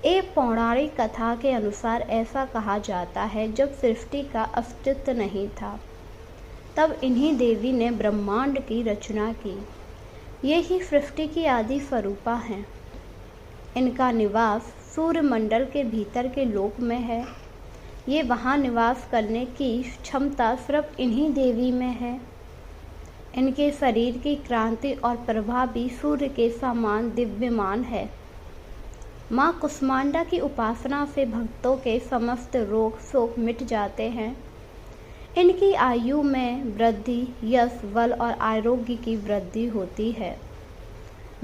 एक पौराणिक कथा के अनुसार ऐसा कहा जाता है, जब सृष्टि का अस्तित्व नहीं था, तब इन्हीं देवी ने ब्रह्मांड की रचना की। ये ही सृष्टि की आदि स्वरूपा हैं। इनका निवास सूर्यमंडल के भीतर के लोक में है। ये वहाँ निवास करने की क्षमता सिर्फ इन्हीं देवी में है। इनके शरीर की क्रांति और प्रभा भी सूर्य के समान दिव्यमान है। माँ कुसमांडा की उपासना से भक्तों के समस्त रोग शोक मिट जाते हैं। इनकी आयु में वृद्धि, यश, बल और आरोग्य की वृद्धि होती है।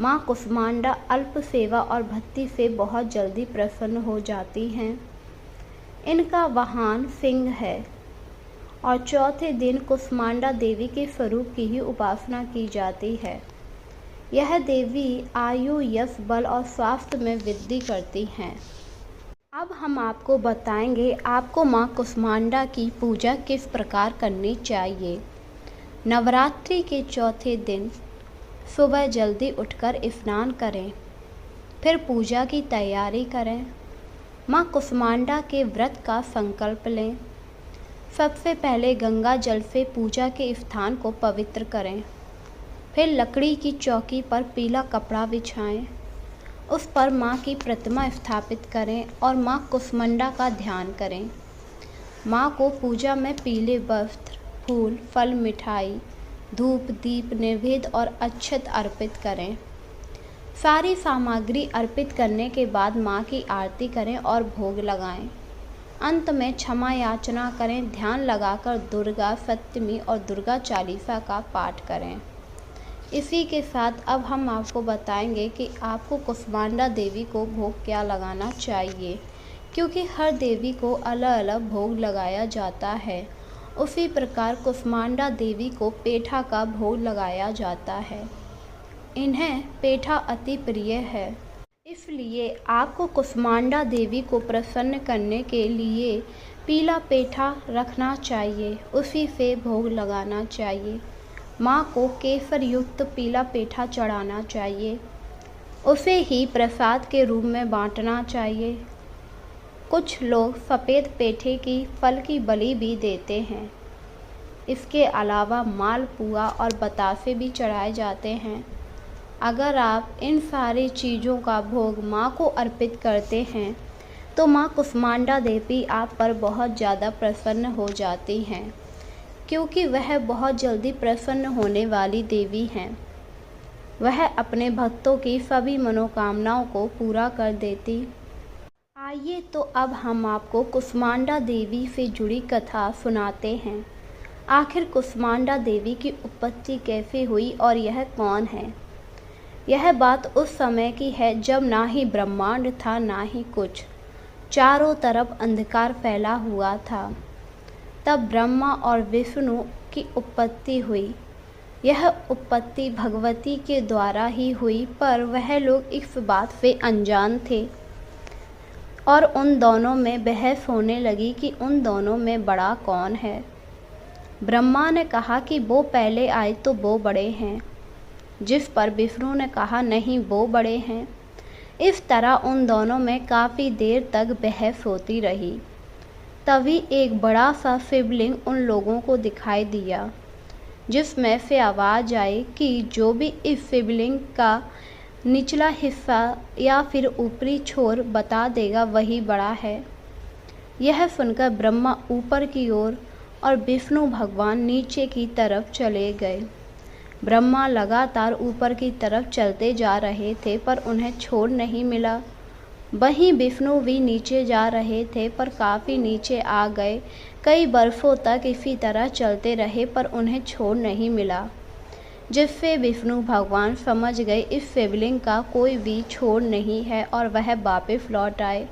माँ कुसमांडा अल्प सेवा और भक्ति से बहुत जल्दी प्रसन्न हो जाती हैं। इनका वाहन सिंह है और चौथे दिन कुसमांडा देवी के स्वरूप की ही उपासना की जाती है। यह देवी आयु, यश, बल और स्वास्थ्य में वृद्धि करती हैं। अब हम आपको बताएंगे आपको माँ कुसमांडा की पूजा किस प्रकार करनी चाहिए। नवरात्रि के चौथे दिन सुबह जल्दी उठकर स्नान करें, फिर पूजा की तैयारी करें। माँ कुसमांडा के व्रत का संकल्प लें। सबसे पहले गंगा जल से पूजा के स्थान को पवित्र करें। फिर लकड़ी की चौकी पर पीला कपड़ा बिछाएं। उस पर माँ की प्रतिमा स्थापित करें और माँ कुसमांडा का ध्यान करें। माँ को पूजा में पीले वस्त्र, फूल, फल, मिठाई, धूप, दीप, नैवेद्य और अक्षत अर्पित करें। सारी सामग्री अर्पित करने के बाद माँ की आरती करें और भोग लगाएं। अंत में क्षमा याचना करें। ध्यान लगाकर दुर्गा सप्तमी और दुर्गा चालीसा का पाठ करें। इसी के साथ अब हम आपको बताएंगे कि आपको कुसमांडा देवी को भोग क्या लगाना चाहिए, क्योंकि हर देवी को अलग अलग भोग लगाया जाता है। उसी प्रकार कुसमांडा देवी को पेठा का भोग लगाया जाता है। इन्हें पेठा अति प्रिय है, इसलिए आपको कुसमांडा देवी को प्रसन्न करने के लिए पीला पेठा रखना चाहिए, उसी से भोग लगाना चाहिए। माँ को केसर युक्त पीला पेठा चढ़ाना चाहिए, उसे ही प्रसाद के रूप में बांटना चाहिए। कुछ लोग सफ़ेद पेठे की फल की बलि भी देते हैं। इसके अलावा मालपुआ और बतासे भी चढ़ाए जाते हैं। अगर आप इन सारी चीज़ों का भोग माँ को अर्पित करते हैं तो माँ कुष्मांडा देवी आप पर बहुत ज़्यादा प्रसन्न हो जाती हैं, क्योंकि वह बहुत जल्दी प्रसन्न होने वाली देवी हैं। वह अपने भक्तों की सभी मनोकामनाओं को पूरा कर देती। आइए तो अब हम आपको कुष्मांडा देवी से जुड़ी कथा सुनाते हैं। आखिर कुष्मांडा देवी की उत्पत्ति कैसे हुई और यह कौन है? यह बात उस समय की है जब ना ही ब्रह्मांड था ना ही कुछ, चारों तरफ अंधकार फैला हुआ था। तब ब्रह्मा और विष्णु की उत्पत्ति हुई। यह उत्पत्ति भगवती के द्वारा ही हुई, पर वह लोग इस बात से अनजान थे और उन दोनों में बहस होने लगी कि उन दोनों में बड़ा कौन है। ब्रह्मा ने कहा कि वो पहले आए तो वो बड़े हैं, जिस पर विष्णु ने कहा नहीं वो बड़े हैं। इस तरह उन दोनों में काफ़ी देर तक बहस होती रही। तभी एक बड़ा सा शिवलिंग उन लोगों को दिखाई दिया, जिसमें से आवाज़ आई कि जो भी इस शिवलिंग का निचला हिस्सा या फिर ऊपरी छोर बता देगा वही बड़ा है। यह सुनकर ब्रह्मा ऊपर की ओर और विष्णु भगवान नीचे की तरफ चले गए। ब्रह्मा लगातार ऊपर की तरफ चलते जा रहे थे, पर उन्हें छोर नहीं मिला। वहीं विष्णु भी नीचे जा रहे थे, पर काफ़ी नीचे आ गए। कई बरसों तक इसी तरह चलते रहे, पर उन्हें छोर नहीं मिला, जिससे विष्णु भगवान समझ गए इस शिवलिंग का कोई भी छोर नहीं है और वह वापस लौट आए।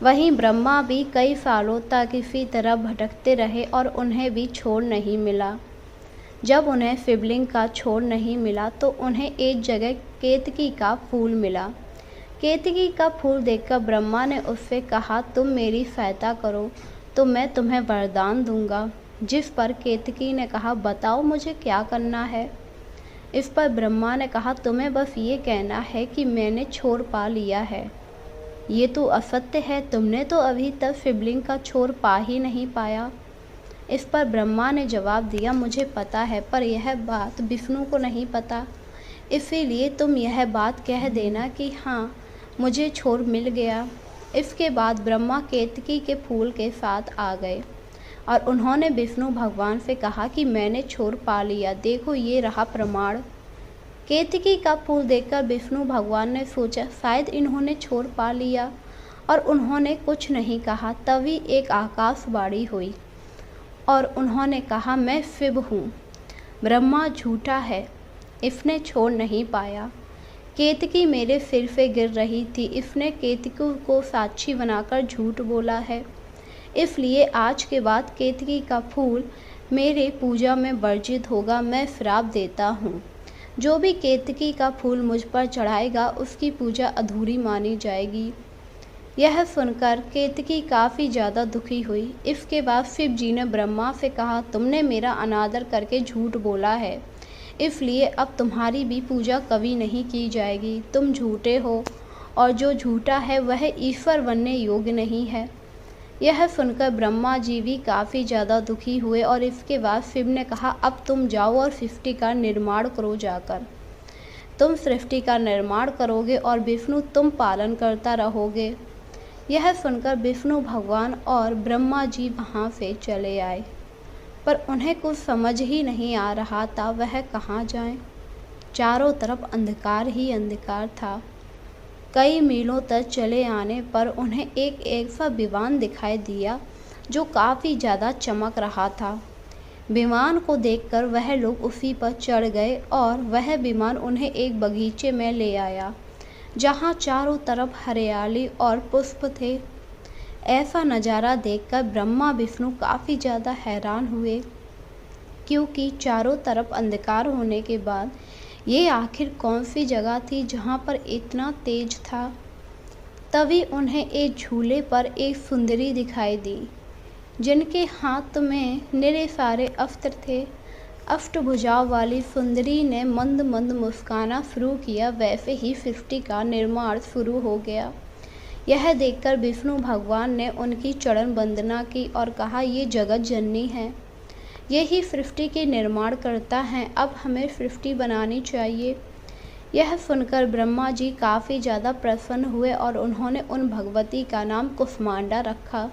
वहीं ब्रह्मा भी कई सालों तक इसी तरह भटकते रहे और उन्हें भी छोर नहीं मिला। जब उन्हें शिवलिंग का छोर नहीं मिला तो उन्हें एक जगह केतकी का फूल मिला। केतकी का फूल देखकर ब्रह्मा ने उससे कहा, तुम मेरी सहायता करो तो मैं तुम्हें वरदान दूंगा। जिस पर केतकी ने कहा, बताओ मुझे क्या करना है। इस पर ब्रह्मा ने कहा, तुम्हें बस ये कहना है कि मैंने छोर पा लिया है। ये तो असत्य है, तुमने तो अभी तक शिवलिंग का छोर पा ही नहीं पाया। इस पर ब्रह्मा ने जवाब दिया, मुझे पता है, पर यह बात विष्णु को नहीं पता, इसीलिए तुम यह बात कह देना कि हाँ मुझे छोर मिल गया। इसके बाद ब्रह्मा केतकी के फूल के साथ आ गए और उन्होंने विष्णु भगवान से कहा कि मैंने छोर पा लिया, देखो ये रहा प्रमाण। केतकी का फूल देखकर विष्णु भगवान ने सोचा शायद इन्होंने छोर पा लिया, और उन्होंने कुछ नहीं कहा। तभी एक आकाशवाणी हुई और उन्होंने कहा, मैं शिव हूँ, ब्रह्मा झूठा है, इसने छोर नहीं पाया। केतकी मेरे सिर से गिर रही थी, इसने केतकी को साक्षी बनाकर झूठ बोला है, इसलिए आज के बाद केतकी का फूल मेरे पूजा में वर्जित होगा। मैं श्राप देता हूँ, जो भी केतकी का फूल मुझ पर चढ़ाएगा उसकी पूजा अधूरी मानी जाएगी। यह सुनकर केतकी काफ़ी ज़्यादा दुखी हुई। इसके बाद शिव जी ने ब्रह्मा से कहा, तुमने मेरा अनादर करके झूठ बोला है, इसलिए अब तुम्हारी भी पूजा कभी नहीं की जाएगी। तुम झूठे हो और जो झूठा है वह ईश्वर बनने योग्य नहीं है। यह सुनकर ब्रह्मा जी भी काफ़ी ज़्यादा दुखी हुए और इसके बाद शिव ने कहा, अब तुम जाओ और सृष्टि का निर्माण करो, जाकर तुम सृष्टि का निर्माण करोगे और विष्णु तुम पालन करता रहोगे। यह सुनकर विष्णु भगवान और ब्रह्मा जी वहाँ से चले आए, पर उन्हें कुछ समझ ही नहीं आ रहा था वह कहाँ जाएं। चारों तरफ अंधकार ही अंधकार था। कई मीलों तक चले आने पर उन्हें एक ऐसा विमान दिखाई दिया जो काफ़ी ज़्यादा चमक रहा था। विमान को देखकर वह लोग उसी पर चढ़ गए और वह विमान उन्हें एक बगीचे में ले आया, जहाँ चारों तरफ हरियाली और पुष्प थे। ऐसा नज़ारा देखकर ब्रह्मा विष्णु काफ़ी ज़्यादा हैरान हुए, क्योंकि चारों तरफ अंधकार होने के बाद ये आखिर कौन सी जगह थी जहाँ पर इतना तेज था। तभी उन्हें एक झूले पर एक सुंदरी दिखाई दी, जिनके हाथ में निरे सारे अस्त्र थे। अष्टभुजाओं वाली सुंदरी ने मंद मंद मुस्काना शुरू किया, वैसे ही सृष्टि का निर्माण शुरू हो गया। यह देखकर विष्णु भगवान ने उनकी चरण वंदना की और कहा, ये जगत जननी है, यही सृष्टि के निर्माण करता है, अब हमें सृष्टि बनानी चाहिए। यह सुनकर ब्रह्मा जी काफ़ी ज़्यादा प्रसन्न हुए और उन्होंने उन भगवती का नाम कुष्मांडा रखा।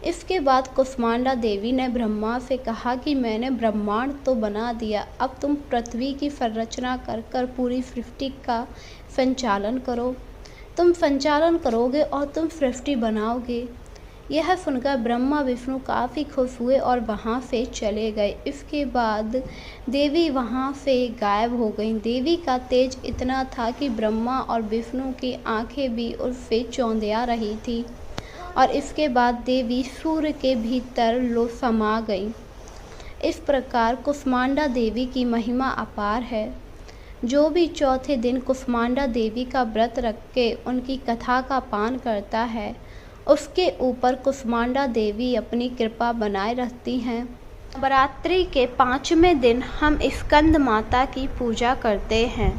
इसके बाद कुष्मांडा देवी ने ब्रह्मा से कहा कि मैंने ब्रह्मांड तो बना दिया, अब तुम पृथ्वी की संरचना कर कर पूरी सृष्टि का संचालन करो। तुम संचालन करोगे और तुम सृष्टि बनाओगे। यह सुनकर ब्रह्मा विष्णु काफ़ी खुश हुए और वहाँ से चले गए। इसके बाद देवी वहाँ से गायब हो गईं। देवी का तेज इतना था कि ब्रह्मा और विष्णु की आंखें भी उससे चौंधिया रही थी और इसके बाद देवी सूर्य के भीतर समा गई। इस प्रकार कुष्मांडा देवी की महिमा अपार है। जो भी चौथे दिन कुष्मांडा देवी का व्रत रख के उनकी कथा का पान करता है, उसके ऊपर कुष्मांडा देवी अपनी कृपा बनाए रखती हैं। नवरात्रि के 5वें दिन हम स्कंद माता की पूजा करते हैं।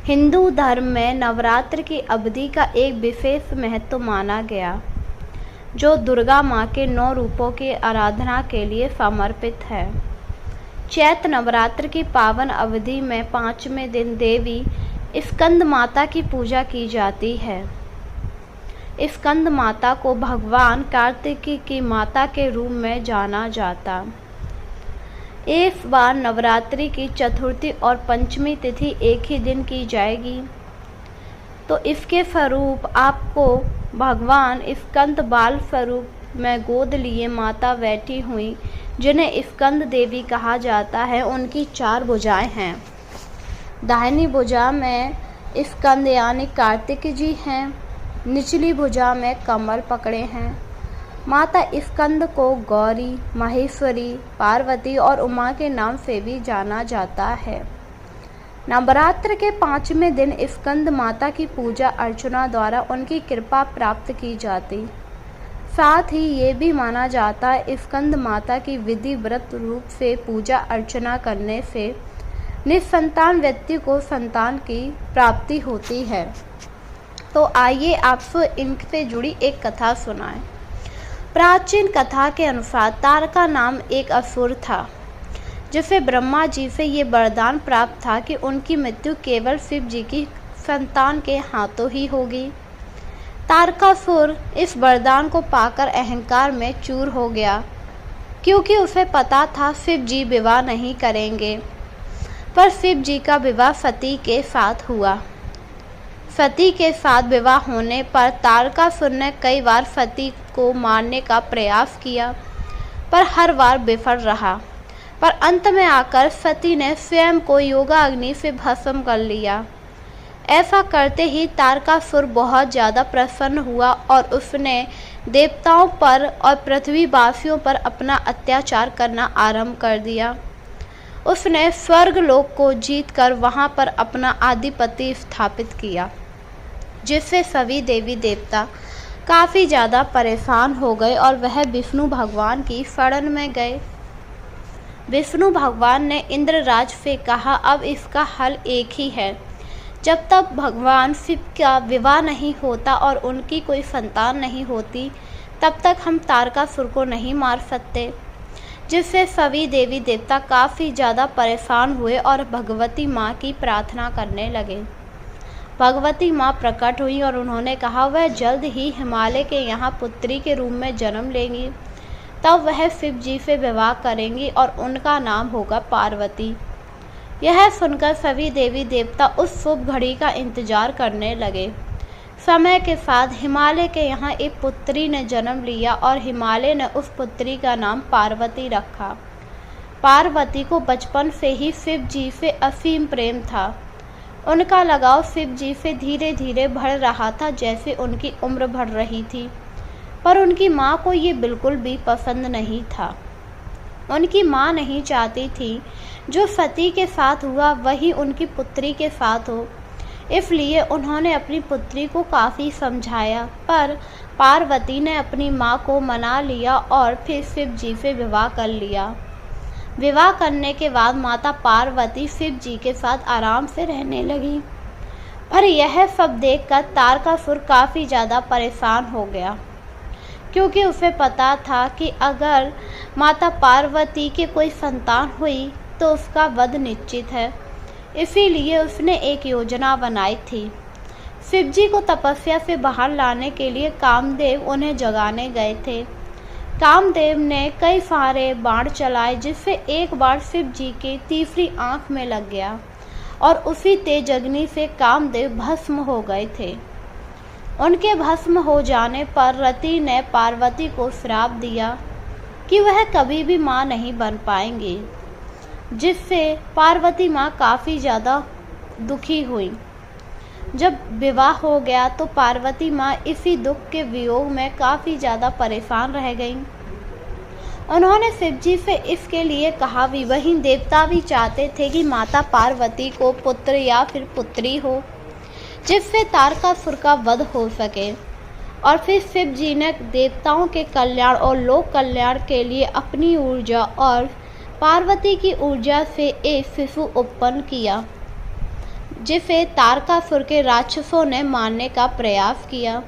हिंदू धर्म में नवरात्र की अवधि का एक विशेष महत्व माना गया, जो दुर्गा माँ के 9 रूपों की आराधना के लिए समर्पित है। चैत्र नवरात्र की पावन अवधि में 5वें दिन देवी स्कंद माता की पूजा की जाती है। स्कंद माता को भगवान कार्तिकेय की माता के रूप में जाना जाता। इस बार नवरात्रि की चतुर्थी और पंचमी तिथि एक ही दिन की जाएगी, तो इसके स्वरूप आपको भगवान स्कंद बाल स्वरूप में गोद लिए माता बैठी हुई, जिन्हें स्कंद देवी कहा जाता है, उनकी 4 भुजाएं हैं। दाहिनी भुजा में स्कंद यानी कार्तिक जी हैं, निचली भुजा में कमल पकड़े हैं। माता स्कंद को गौरी, महेश्वरी, पार्वती और उमा के नाम से भी जाना जाता है। नवरात्र के 5वें दिन स्कंद माता की पूजा अर्चना द्वारा उनकी कृपा प्राप्त की जाती। साथ ही ये भी माना जाता है स्कंद माता की विधि व्रत रूप से पूजा अर्चना करने से निसंतान व्यक्ति को संतान की प्राप्ति होती है। तो आइए आपको इनसे जुड़ी एक कथा सुनाएं। प्राचीन कथा के अनुसार तारका नाम एक असुर था, जिसे ब्रह्मा जी से ये वरदान प्राप्त था कि उनकी मृत्यु केवल शिव जी की संतान के हाथों ही होगी। तारकासुर इस वरदान को पाकर अहंकार में चूर हो गया, क्योंकि उसे पता था शिव जी विवाह नहीं करेंगे। पर शिव जी का विवाह सती के साथ हुआ। सती के साथ विवाह होने पर तारकासुर ने कई बार सती को मारने का प्रयास किया, पर हर बार विफल रहा। पर अंत में आकर सती ने स्वयं को योगा अग्नि से भस्म कर लिया। ऐसा करते ही तारकासुर बहुत ज़्यादा प्रसन्न हुआ और उसने देवताओं पर और पृथ्वीवासियों पर अपना अत्याचार करना आरंभ कर दिया। उसने स्वर्गलोक को जीतकर वहां पर अपना आधिपत्य स्थापित किया, जिससे सभी देवी देवता काफ़ी ज़्यादा परेशान हो गए और वह विष्णु भगवान की शरण में गए। विष्णु भगवान ने इंद्रराज से कहा, अब इसका हल एक ही है। जब तक भगवान शिव का विवाह नहीं होता और उनकी कोई संतान नहीं होती, तब तक हम तारकासुर को नहीं मार सकते। जिससे सभी देवी देवता काफ़ी ज़्यादा परेशान हुए और भगवती माँ की प्रार्थना करने लगे। भगवती माँ प्रकट हुई और उन्होंने कहा वह जल्द ही हिमालय के यहाँ पुत्री के रूप में जन्म लेंगी। तब वह शिव जी से विवाह करेंगी और उनका नाम होगा पार्वती। यह सुनकर सभी देवी देवता उस शुभ घड़ी का इंतजार करने लगे। समय के साथ हिमालय के यहाँ एक पुत्री ने जन्म लिया और हिमालय ने उस पुत्री का नाम पार्वती रखा। पार्वती को बचपन से ही शिव जी से असीम प्रेम था। उनका लगाव शिव जी से धीरे धीरे बढ़ रहा था जैसे उनकी उम्र बढ़ रही थी, पर उनकी माँ को ये बिल्कुल भी पसंद नहीं था। उनकी माँ नहीं चाहती थी जो सती के साथ हुआ वही उनकी पुत्री के साथ हो, इसलिए उन्होंने अपनी पुत्री को काफ़ी समझाया, पर पार्वती ने अपनी माँ को मना लिया और फिर शिव जी से विवाह कर लिया। विवाह करने के बाद माता पार्वती शिव जी के साथ आराम से रहने लगी। पर यह सब देखकर तारकासुर काफ़ी ज़्यादा परेशान हो गया, क्योंकि उसे पता था कि अगर माता पार्वती की कोई संतान हुई तो उसका वध निश्चित है। इसीलिए उसने एक योजना बनाई थी। शिव जी को तपस्या से बाहर लाने के लिए कामदेव उन्हें जगाने गए थे। कामदेव ने कई सारे बाण चलाए, जिससे एक बाण शिव जी की तीसरी आंख में लग गया और उसी तेज अग्नि से कामदेव भस्म हो गए थे। उनके भस्म हो जाने पर रति ने पार्वती को श्राप दिया कि वह कभी भी मां नहीं बन पाएंगी, जिससे पार्वती मां काफ़ी ज़्यादा दुखी हुई। जब विवाह हो गया तो पार्वती मां इसी दुख के वियोग में काफ़ी ज़्यादा परेशान रह गईं। उन्होंने शिव जी से इसके लिए कहा भी, वहीं देवता भी चाहते थे कि माता पार्वती को पुत्र या फिर पुत्री हो, जिससे तारकासुर का वध हो सके। और फिर शिव जी ने देवताओं के कल्याण और लोक कल्याण के लिए अपनी ऊर्जा और पार्वती की ऊर्जा से एक शिशु उत्पन्न किया, जिसे तारकासुर के राक्षसों ने मारने का प्रयास किया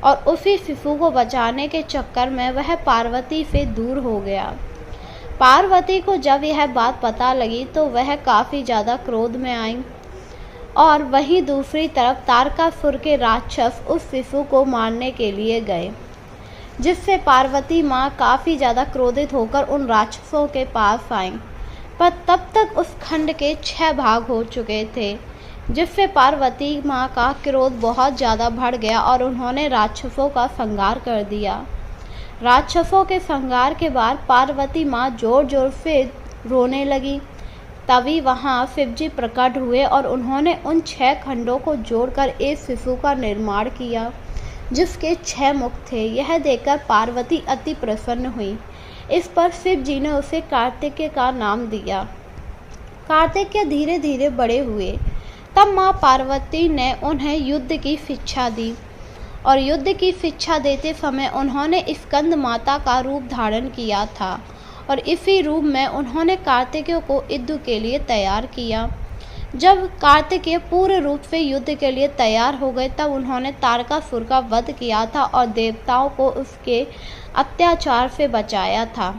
और उसी शिशु को बचाने के चक्कर में वह पार्वती से दूर हो गया। पार्वती को जब यह बात पता लगी तो वह काफ़ी ज़्यादा क्रोध में आई और वहीं दूसरी तरफ तारकासुर के राक्षस उस शिशु को मारने के लिए गए, जिससे पार्वती माँ काफ़ी ज़्यादा क्रोधित होकर उन राक्षसों के पास आईं। पर तब तक उस खंड के 6 भाग हो चुके थे, जिससे पार्वती माँ का क्रोध बहुत ज़्यादा बढ़ गया और उन्होंने राक्षसों का संहार कर दिया। राक्षसों के संहार के बाद पार्वती माँ जोर जोर से रोने लगी। तभी वहाँ शिव जी प्रकट हुए और उन्होंने उन 6 खंडों को जोड़कर एक शिशु का निर्माण किया, जिसके 6 मुख थे। यह देखकर पार्वती अति प्रसन्न हुई। इस पर शिव जी ने उसे कार्तिकेय का नाम दिया। कार्तिकेय धीरे धीरे बड़े हुए। तब माँ पार्वती ने उन्हें युद्ध की शिक्षा दी और युद्ध की शिक्षा देते समय उन्होंने स्कंद माता का रूप धारण किया था और इसी रूप में उन्होंने कार्तिकेय को युद्ध के लिए तैयार किया। जब कार्तिकेय पूर्ण रूप से युद्ध के लिए तैयार हो गए तब उन्होंने तारकासुर का वध किया था और देवताओं को उसके अत्याचार से बचाया था।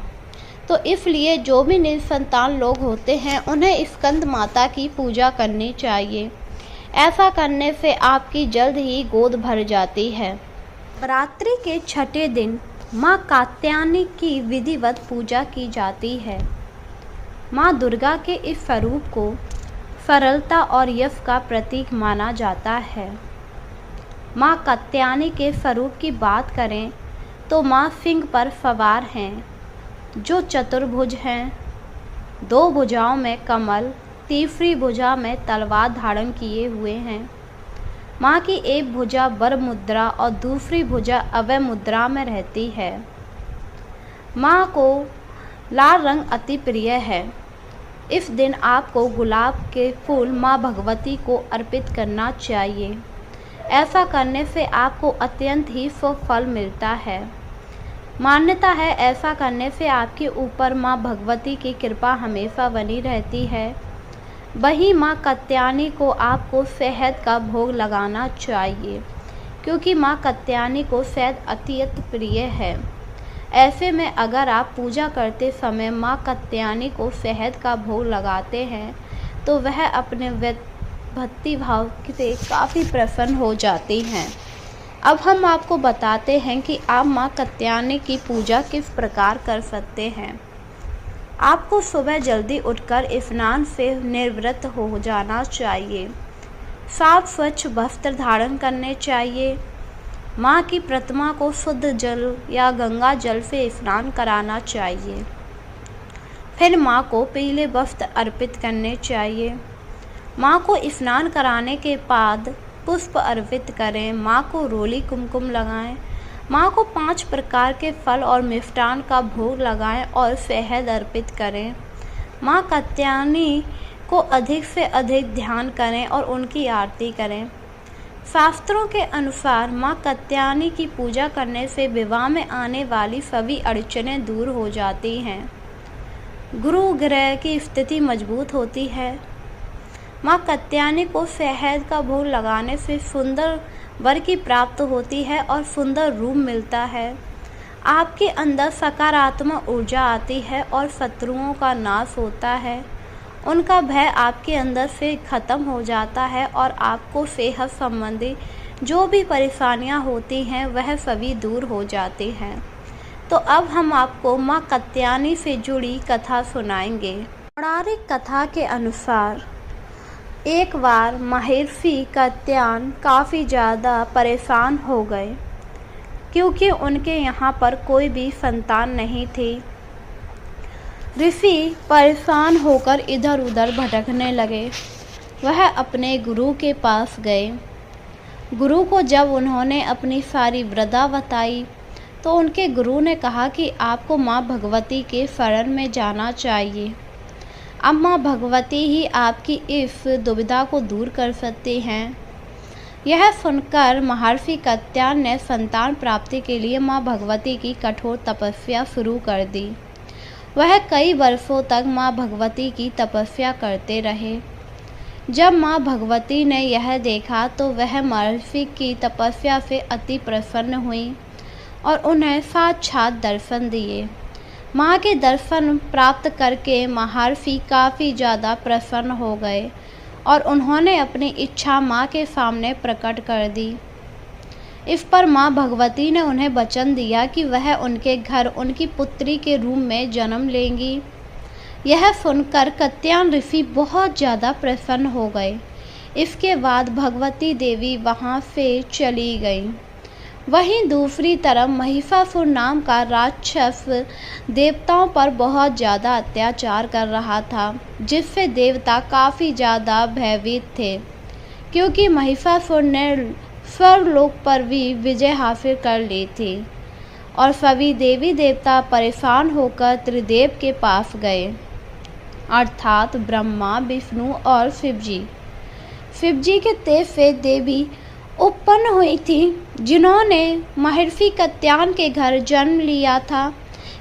तो इसलिए जो भी निसंतान लोग होते हैं उन्हें स्कंद माता की पूजा करनी चाहिए। ऐसा करने से आपकी जल्द ही गोद भर जाती है। नवरात्रि के 6ठे दिन माँ कात्यायनी की विधिवत पूजा की जाती है। माँ दुर्गा के इस स्वरूप को सरलता और यश का प्रतीक माना जाता है। माँ कात्यायनी के स्वरूप की बात करें तो माँ सिंह पर सवार हैं, जो चतुर्भुज हैं। 2 भुजाओं में कमल, तीसरी भुजा में तलवार धारण किए हुए हैं। माँ की एक भुजा वर मुद्रा और दूसरी भुजा अभय मुद्रा में रहती है। माँ को लाल रंग अति प्रिय है। इस दिन आपको गुलाब के फूल माँ भगवती को अर्पित करना चाहिए। ऐसा करने से आपको अत्यंत ही शुभ फल मिलता है। मान्यता है ऐसा करने से आपके ऊपर माँ भगवती की कृपा हमेशा बनी रहती है। वहीं माँ कात्यायनी को आपको शहद का भोग लगाना चाहिए, क्योंकि माँ कात्यायनी को शहद अत्यंत प्रिय है। ऐसे में अगर आप पूजा करते समय माँ कात्यायनी को शहद का भोग लगाते हैं तो वह अपने भक्ति भाव से काफ़ी प्रसन्न हो जाती हैं। अब हम आपको बताते हैं कि आप माँ कात्यायनी की पूजा किस प्रकार कर सकते हैं। आपको सुबह जल्दी उठकर स्नान से निवृत्त हो जाना चाहिए। साफ स्वच्छ वस्त्र धारण करने चाहिए। माँ की प्रतिमा को शुद्ध जल या गंगा जल से स्नान कराना चाहिए। फिर माँ को पीले वस्त्र अर्पित करने चाहिए। माँ को स्नान कराने के बाद पुष्प अर्पित करें। माँ को रोली कुमकुम लगाएं। माँ को 5 प्रकार के फल और मिष्टान का भोग लगाएं और शहद अर्पित करें। माँ कात्यायनी को अधिक से अधिक ध्यान करें और उनकी आरती करें। शास्त्रों के अनुसार माँ कात्यायनी की पूजा करने से विवाह में आने वाली सभी अड़चनें दूर हो जाती हैं। गुरु ग्रह की स्थिति मजबूत होती है। माँ कात्यायनी को शहद का भोग लगाने से सुंदर वर की प्राप्त होती है और सुंदर रूप मिलता है। आपके अंदर सकारात्मक ऊर्जा आती है और शत्रुओं का नाश होता है उनका भय आपके अंदर से ख़त्म हो जाता है और आपको सेहत संबंधी जो भी परेशानियां होती हैं वह सभी दूर हो जाती हैं। तो अब हम आपको माँ कात्यायनी से जुड़ी कथा सुनाएंगे। पौराणिक कथा के अनुसार एक बार महर्षि कात्यायन काफ़ी ज़्यादा परेशान हो गए क्योंकि उनके यहाँ पर कोई भी संतान नहीं थी। ऋषि परेशान होकर इधर उधर भटकने लगे। वह अपने गुरु के पास गए। गुरु को जब उन्होंने अपनी सारी वृथा बताई तो उनके गुरु ने कहा कि आपको माँ भगवती के शरण में जाना चाहिए। अब माँ भगवती ही आपकी इस दुविधा को दूर कर सकती हैं। यह सुनकर महर्षि कात्यायन ने संतान प्राप्ति के लिए माँ भगवती की कठोर तपस्या शुरू कर दी। वह कई वर्षों तक माँ भगवती की तपस्या करते रहे। जब माँ भगवती ने यह देखा तो वह महर्षि की तपस्या से अति प्रसन्न हुई और उन्हें साक्षात दर्शन दिए। माँ के दर्शन प्राप्त करके महर्षि काफ़ी ज़्यादा प्रसन्न हो गए और उन्होंने अपनी इच्छा माँ के सामने प्रकट कर दी। इस पर माँ भगवती ने उन्हें वचन दिया कि वह उनके घर उनकी पुत्री के रूप में जन्म लेंगी। यह सुनकर कात्यायन ऋषि बहुत ज़्यादा प्रसन्न हो गए। इसके बाद भगवती देवी वहाँ से चली गई। वहीं दूसरी तरफ महिषासुर नाम का राक्षस देवताओं पर बहुत ज़्यादा अत्याचार कर रहा था, जिससे देवता काफ़ी ज़्यादा भयभीत थे क्योंकि महिषासुर ने स्वर्गलोक पर भी विजय हासिल कर ली थी और सभी देवी देवता परेशान होकर त्रिदेव के पास गए, अर्थात ब्रह्मा, विष्णु और शिवजी। शिवजी के तेज से देवी उत्पन्न हुई थी जिन्होंने महर्षि कात्यायन के घर जन्म लिया था।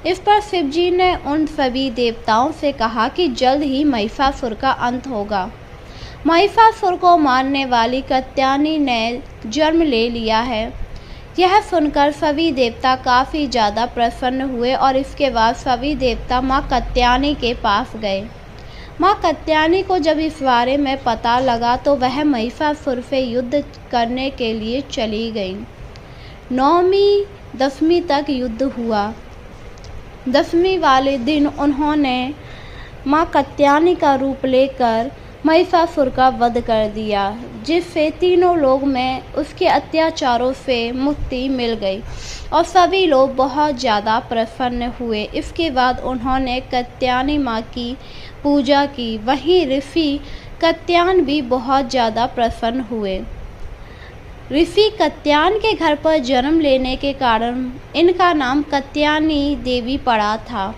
इस पर शिवजी ने उन सभी देवताओं से कहा कि जल्द ही महिषासुर का अंत होगा। महिषासुर को मारने वाली कात्यायनी ने जन्म ले लिया है। यह सुनकर सभी देवता काफ़ी ज़्यादा प्रसन्न हुए और इसके बाद सभी देवता माँ कात्यायनी के पास गए। माँ कात्यायनी को जब इस बारे में पता लगा तो वह महिषासुर से युद्ध करने के लिए चली गई। 9वीं 10वीं तक युद्ध हुआ। 10वीं वाले दिन उन्होंने माँ कात्यायनी का रूप लेकर महिषासुर का वध कर दिया, जिससे तीनों लोग में उसके अत्याचारों से मुक्ति मिल गई और सभी लोग बहुत ज़्यादा प्रसन्न हुए। इसके बाद उन्होंने कात्यायनी माँ की पूजा की। वहीं ऋषि कात्यायन भी बहुत ज़्यादा प्रसन्न हुए। ऋषि कात्यायन के घर पर जन्म लेने के कारण इनका नाम कात्यायनी देवी पड़ा था।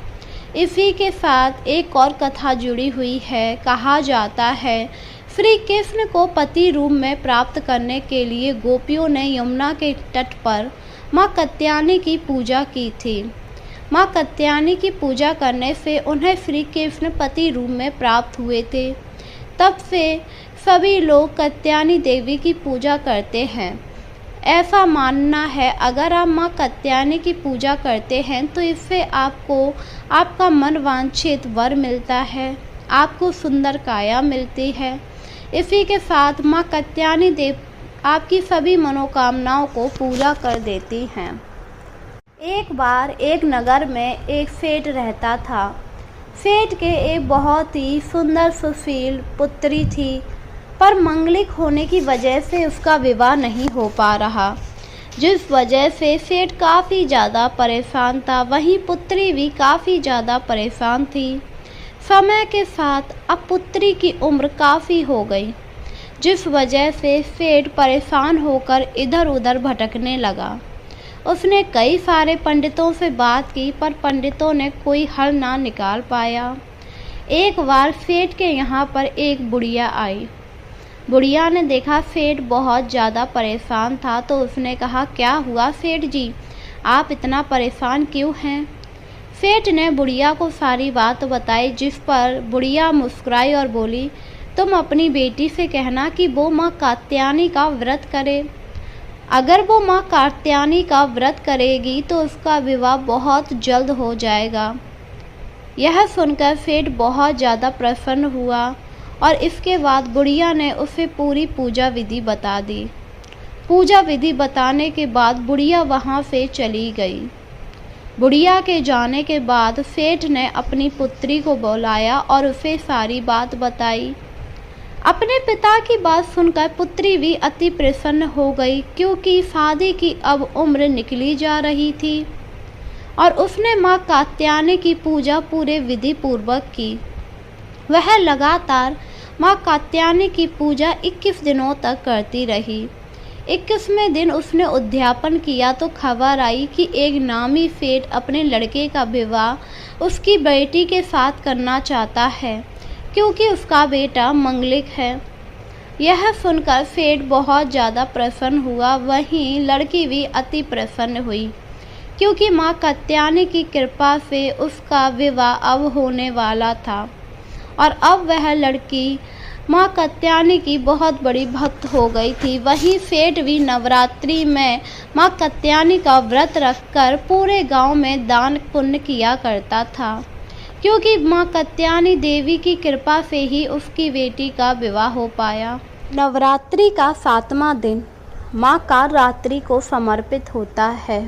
इसी के साथ एक और कथा जुड़ी हुई है। कहा जाता है श्री कृष्ण को पति रूप में प्राप्त करने के लिए गोपियों ने यमुना के तट पर माँ कात्यायनी की पूजा की थी। माँ कात्यायनी की पूजा करने से उन्हें श्री कृष्ण पति रूप में प्राप्त हुए थे। तब से सभी लोग कात्यायनी देवी की पूजा करते हैं। ऐसा मानना है अगर आप माँ कात्यायनी की पूजा करते हैं तो इससे आपको आपका मन वांछित वर मिलता है, आपको सुंदर काया मिलती है। इसी के साथ माँ कात्यायनी देव आपकी सभी मनोकामनाओं को पूरा कर देती हैं। एक बार एक नगर में एक सेठ रहता था। सेठ के एक बहुत ही सुंदर सुशील पुत्री थी, पर मंगलिक होने की वजह से उसका विवाह नहीं हो पा रहा, जिस वजह से सेठ काफ़ी ज़्यादा परेशान था। वहीं पुत्री भी काफ़ी ज़्यादा परेशान थी। समय के साथ अब पुत्री की उम्र काफ़ी हो गई, जिस वजह से सेठ परेशान होकर इधर उधर भटकने लगा। उसने कई सारे पंडितों से बात की, पर पंडितों ने कोई हल ना निकाल पाया। एक बार सेठ के यहाँ पर एक बुढ़िया आई। बुढ़िया ने देखा सेठ बहुत ज़्यादा परेशान था तो उसने कहा, क्या हुआ सेठ जी, आप इतना परेशान क्यों हैं? सेठ ने बुढ़िया को सारी बात बताई, जिस पर बुढ़िया मुस्कुराई और बोली, तुम अपनी बेटी से कहना कि वो माँ कात्यायनी का व्रत करे। अगर वो माँ कात्यायनी का व्रत करेगी तो उसका विवाह बहुत जल्द हो जाएगा। यह सुनकर फेट बहुत ज़्यादा प्रसन्न हुआ और इसके बाद बुढ़िया ने उसे पूरी पूजा विधि बता दी। पूजा विधि बताने के बाद बुढ़िया वहाँ से चली गई। बुढ़िया के जाने के बाद सेठ ने अपनी पुत्री को बुलाया और उसे सारी बात बताई। अपने पिता की बात सुनकर पुत्री भी अति प्रसन्न हो गई, क्योंकि शादी की अब उम्र निकली जा रही थी और उसने माँ कात्यायनी की पूजा पूरे विधि पूर्वक की। वह लगातार माँ कात्यायनी की पूजा 21 दिनों तक करती रही। 21वें दिन उसने उद्यापन किया तो खबर आई कि एक नामी सेठ अपने लड़के का विवाह उसकी बेटी के साथ करना चाहता है, क्योंकि उसका बेटा मंगलिक है। यह सुनकर सेठ बहुत ज़्यादा प्रसन्न हुआ, वहीं लड़की भी अति प्रसन्न हुई, क्योंकि माँ कात्यायनी की कृपा से उसका विवाह अब होने वाला था और अब वह लड़की माँ कात्यायनी की बहुत बड़ी भक्त हो गई थी। वहीं सेठ भी नवरात्रि में माँ कात्यायनी का व्रत रखकर पूरे गांव में दान पुण्य किया करता था, क्योंकि माँ कात्यायनी देवी की कृपा से ही उसकी बेटी का विवाह हो पाया। नवरात्रि का 7वां दिन माँ कालरात्रि को समर्पित होता है।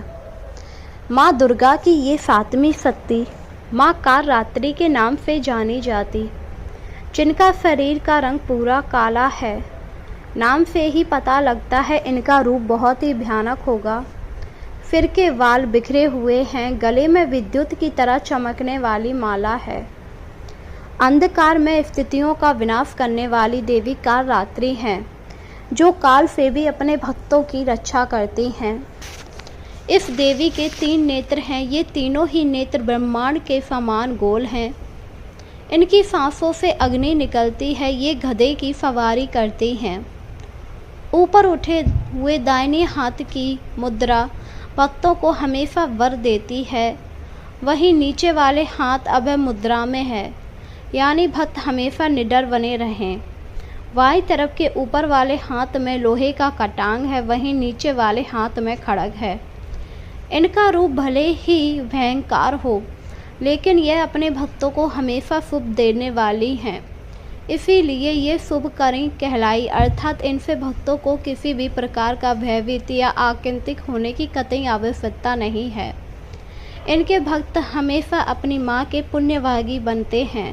माँ दुर्गा की ये 7वीं शक्ति माँ कालरात्रि के नाम से जानी जाती, जिनका शरीर का रंग पूरा काला है। नाम से ही पता लगता है इनका रूप बहुत ही भयानक होगा। सिर के बाल बिखरे हुए हैं, गले में विद्युत की तरह चमकने वाली माला है। अंधकार में स्थितियों का विनाश करने वाली देवी कालरात्रि हैं, जो काल से भी अपने भक्तों की रक्षा करती हैं। इस देवी के 3 नेत्र हैं, ये तीनों ही नेत्र ब्रह्मांड के समान गोल हैं। इनकी सांसों से अग्नि निकलती है, ये गधे की सवारी करती हैं। ऊपर उठे हुए दाहिने हाथ की मुद्रा भक्तों को हमेशा वर देती है, वहीं नीचे वाले हाथ अभय मुद्रा में है, यानी भक्त हमेशा निडर बने रहें। बाईं तरफ के ऊपर वाले हाथ में लोहे का कटांग है, वहीं नीचे वाले हाथ में खड़ग है। इनका रूप भले ही भयंकर हो, लेकिन यह अपने भक्तों को हमेशा शुभ देने वाली हैं, इसीलिए ये शुभकरी कहलाई, अर्थात इनसे भक्तों को किसी भी प्रकार का भयभीत या आतंकित होने की कतई आवश्यकता नहीं है। इनके भक्त हमेशा अपनी माँ के पुण्यभागी बनते हैं।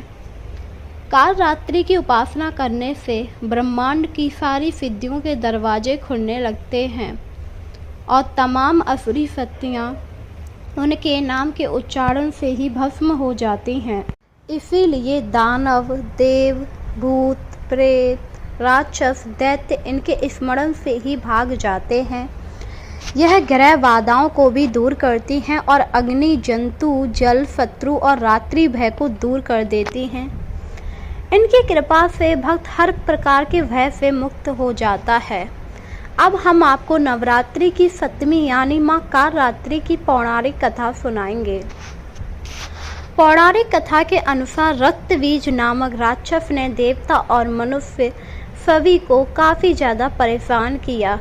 कालरात्रि की उपासना करने से ब्रह्मांड की सारी सिद्धियों के दरवाजे खुलने लगते हैं और तमाम असुरी शक्तियाँ उनके नाम के उच्चारण से ही भस्म हो जाती हैं। इसीलिए दानव, देव, भूत, प्रेत, राक्षस, दैत्य इनके स्मरण से ही भाग जाते हैं। यह ग्रह बाधाओं को भी दूर करती हैं और अग्नि, जंतु, जल, शत्रु और रात्रि भय को दूर कर देती हैं। इनकी कृपा से भक्त हर प्रकार के भय से मुक्त हो जाता है। अब हम आपको नवरात्रि की 7वीं यानी माँ कालरात्रि की पौराणिक कथा सुनाएंगे। पौराणिक कथा के अनुसार रक्तबीज नामक राक्षस ने देवता और मनुष्य सभी को काफ़ी ज़्यादा परेशान किया।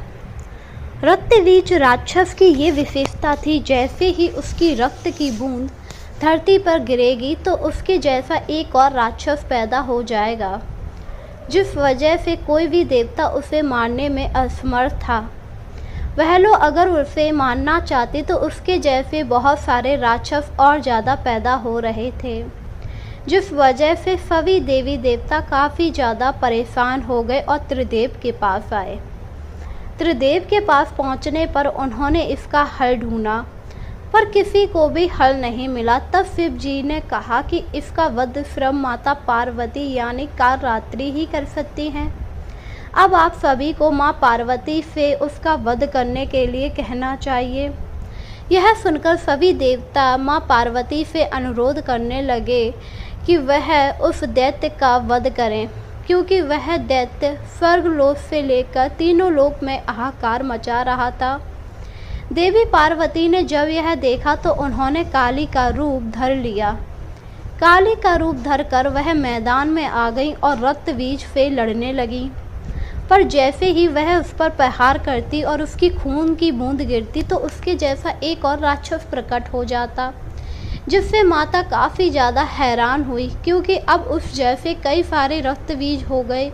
रक्तबीज राक्षस की ये विशेषता थी, जैसे ही उसकी रक्त की बूंद धरती पर गिरेगी तो उसके जैसा एक और राक्षस पैदा हो जाएगा, जिस वजह से कोई भी देवता उसे मारने में असमर्थ था। वह लोग अगर उसे मारना चाहते तो उसके जैसे बहुत सारे राक्षस और ज़्यादा पैदा हो रहे थे, जिस वजह से सभी देवी देवता काफ़ी ज़्यादा परेशान हो गए और त्रिदेव के पास आए। त्रिदेव के पास पहुंचने पर उन्होंने इसका हल ढूंढा, पर किसी को भी हल नहीं मिला। तब शिव जी ने कहा कि इसका वध स्वयं माता पार्वती यानी कालरात्रि ही कर सकती हैं। अब आप सभी को माँ पार्वती से उसका वध करने के लिए कहना चाहिए। यह सुनकर सभी देवता माँ पार्वती से अनुरोध करने लगे कि वह उस दैत्य का वध करें, क्योंकि वह दैत्य स्वर्गलोक से लेकर तीनों लोक में हाहाकार मचा रहा था। देवी पार्वती ने जब यह देखा तो उन्होंने काली का रूप धर लिया। काली का रूप धरकर वह मैदान में आ गई और रक्तबीज से लड़ने लगी, पर जैसे ही वह उस पर प्रहार करती और उसकी खून की बूंद गिरती तो उसके जैसा एक और राक्षस प्रकट हो जाता, जिससे माता काफ़ी ज़्यादा हैरान हुई, क्योंकि अब उस जैसे कई सारे रक्त बीज हो गए।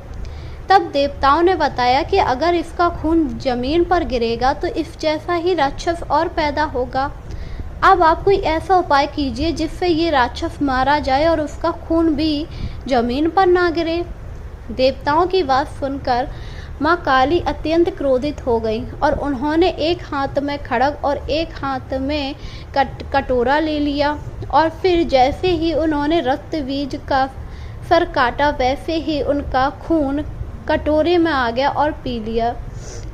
तब देवताओं ने बताया कि अगर इसका खून जमीन पर गिरेगा तो इस जैसा ही राक्षस और पैदा होगा। अब आप कोई ऐसा उपाय कीजिए जिससे ये राक्षस मारा जाए और उसका खून भी जमीन पर ना गिरे। देवताओं की बात सुनकर माँ काली अत्यंत क्रोधित हो गई और उन्होंने एक हाथ में खड्ग और एक हाथ में कटोरा ले लिया, और फिर जैसे ही उन्होंने रक्त बीज का सर काटा वैसे ही उनका खून कटोरे में आ गया और पी लिया,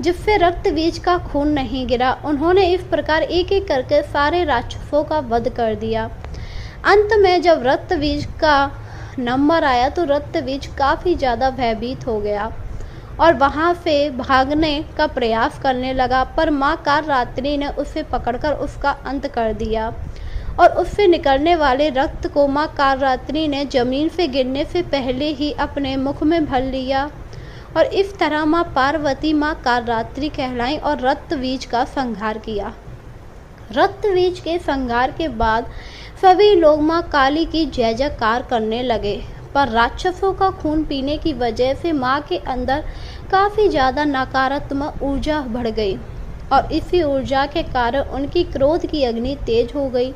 जिससे रक्त बीज का खून नहीं गिरा। उन्होंने इस प्रकार एक एक करके सारे राक्षसों का वध कर दिया। अंत में जब रक्त बीज का नंबर आया तो रक्त बीज काफ़ी ज़्यादा भयभीत हो गया और वहाँ से भागने का प्रयास करने लगा, पर माँ कालरात्रि ने उसे पकड़कर उसका अंत कर दिया और उससे निकलने वाले रक्त को माँ कालरात्रि ने जमीन से गिरने से पहले ही अपने मुख में भर लिया, और इस तरह माँ पार्वती माँ कालरात्रि कहलाई और रक्त बीज का संहार किया। रक्त बीज के संहार के बाद सभी लोग माँ काली की जय जयकार करने लगे, पर राक्षसों का खून पीने की वजह से माँ के अंदर काफ़ी ज़्यादा नकारात्मक ऊर्जा बढ़ गई और इसी ऊर्जा के कारण उनकी क्रोध की अग्नि तेज हो गई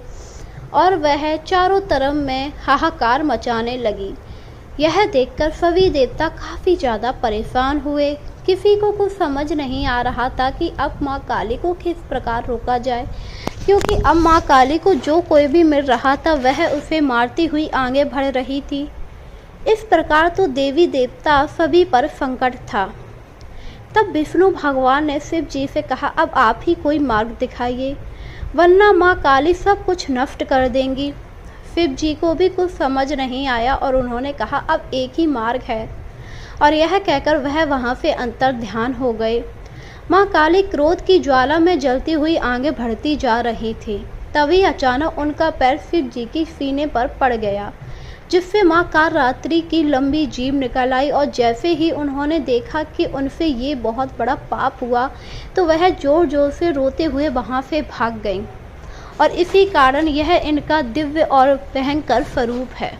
और वह चारों तरफ में हाहाकार मचाने लगी। यह देखकर सभी देवता काफ़ी ज़्यादा परेशान हुए। किसी को कुछ समझ नहीं आ रहा था कि अब माँ काली को किस प्रकार रोका जाए, क्योंकि अब माँ काली को जो कोई भी मिल रहा था वह उसे मारती हुई आगे बढ़ रही थी। इस प्रकार तो देवी देवता सभी पर संकट था। तब विष्णु भगवान ने शिव जी से कहा, अब आप ही कोई मार्ग दिखाइए, वरना माँ काली सब कुछ नष्ट कर देंगी। शिव जी को भी कुछ समझ नहीं आया और उन्होंने कहा, अब एक ही मार्ग है, और यह कहकर वह वहाँ से अंतर ध्यान हो गए। माँ काली क्रोध की ज्वाला में जलती हुई आगे बढ़ती जा रही थी। तभी अचानक उनका पैर शिव जी की सीने पर पड़ गया, जिससे माँ कालरात्रि की लंबी जीभ निकल आई, और जैसे ही उन्होंने देखा कि उनसे ये बहुत बड़ा पाप हुआ तो वह जोर जोर से रोते हुए वहाँ से भाग गईं, और इसी कारण यह इनका दिव्य और भयंकर स्वरूप है।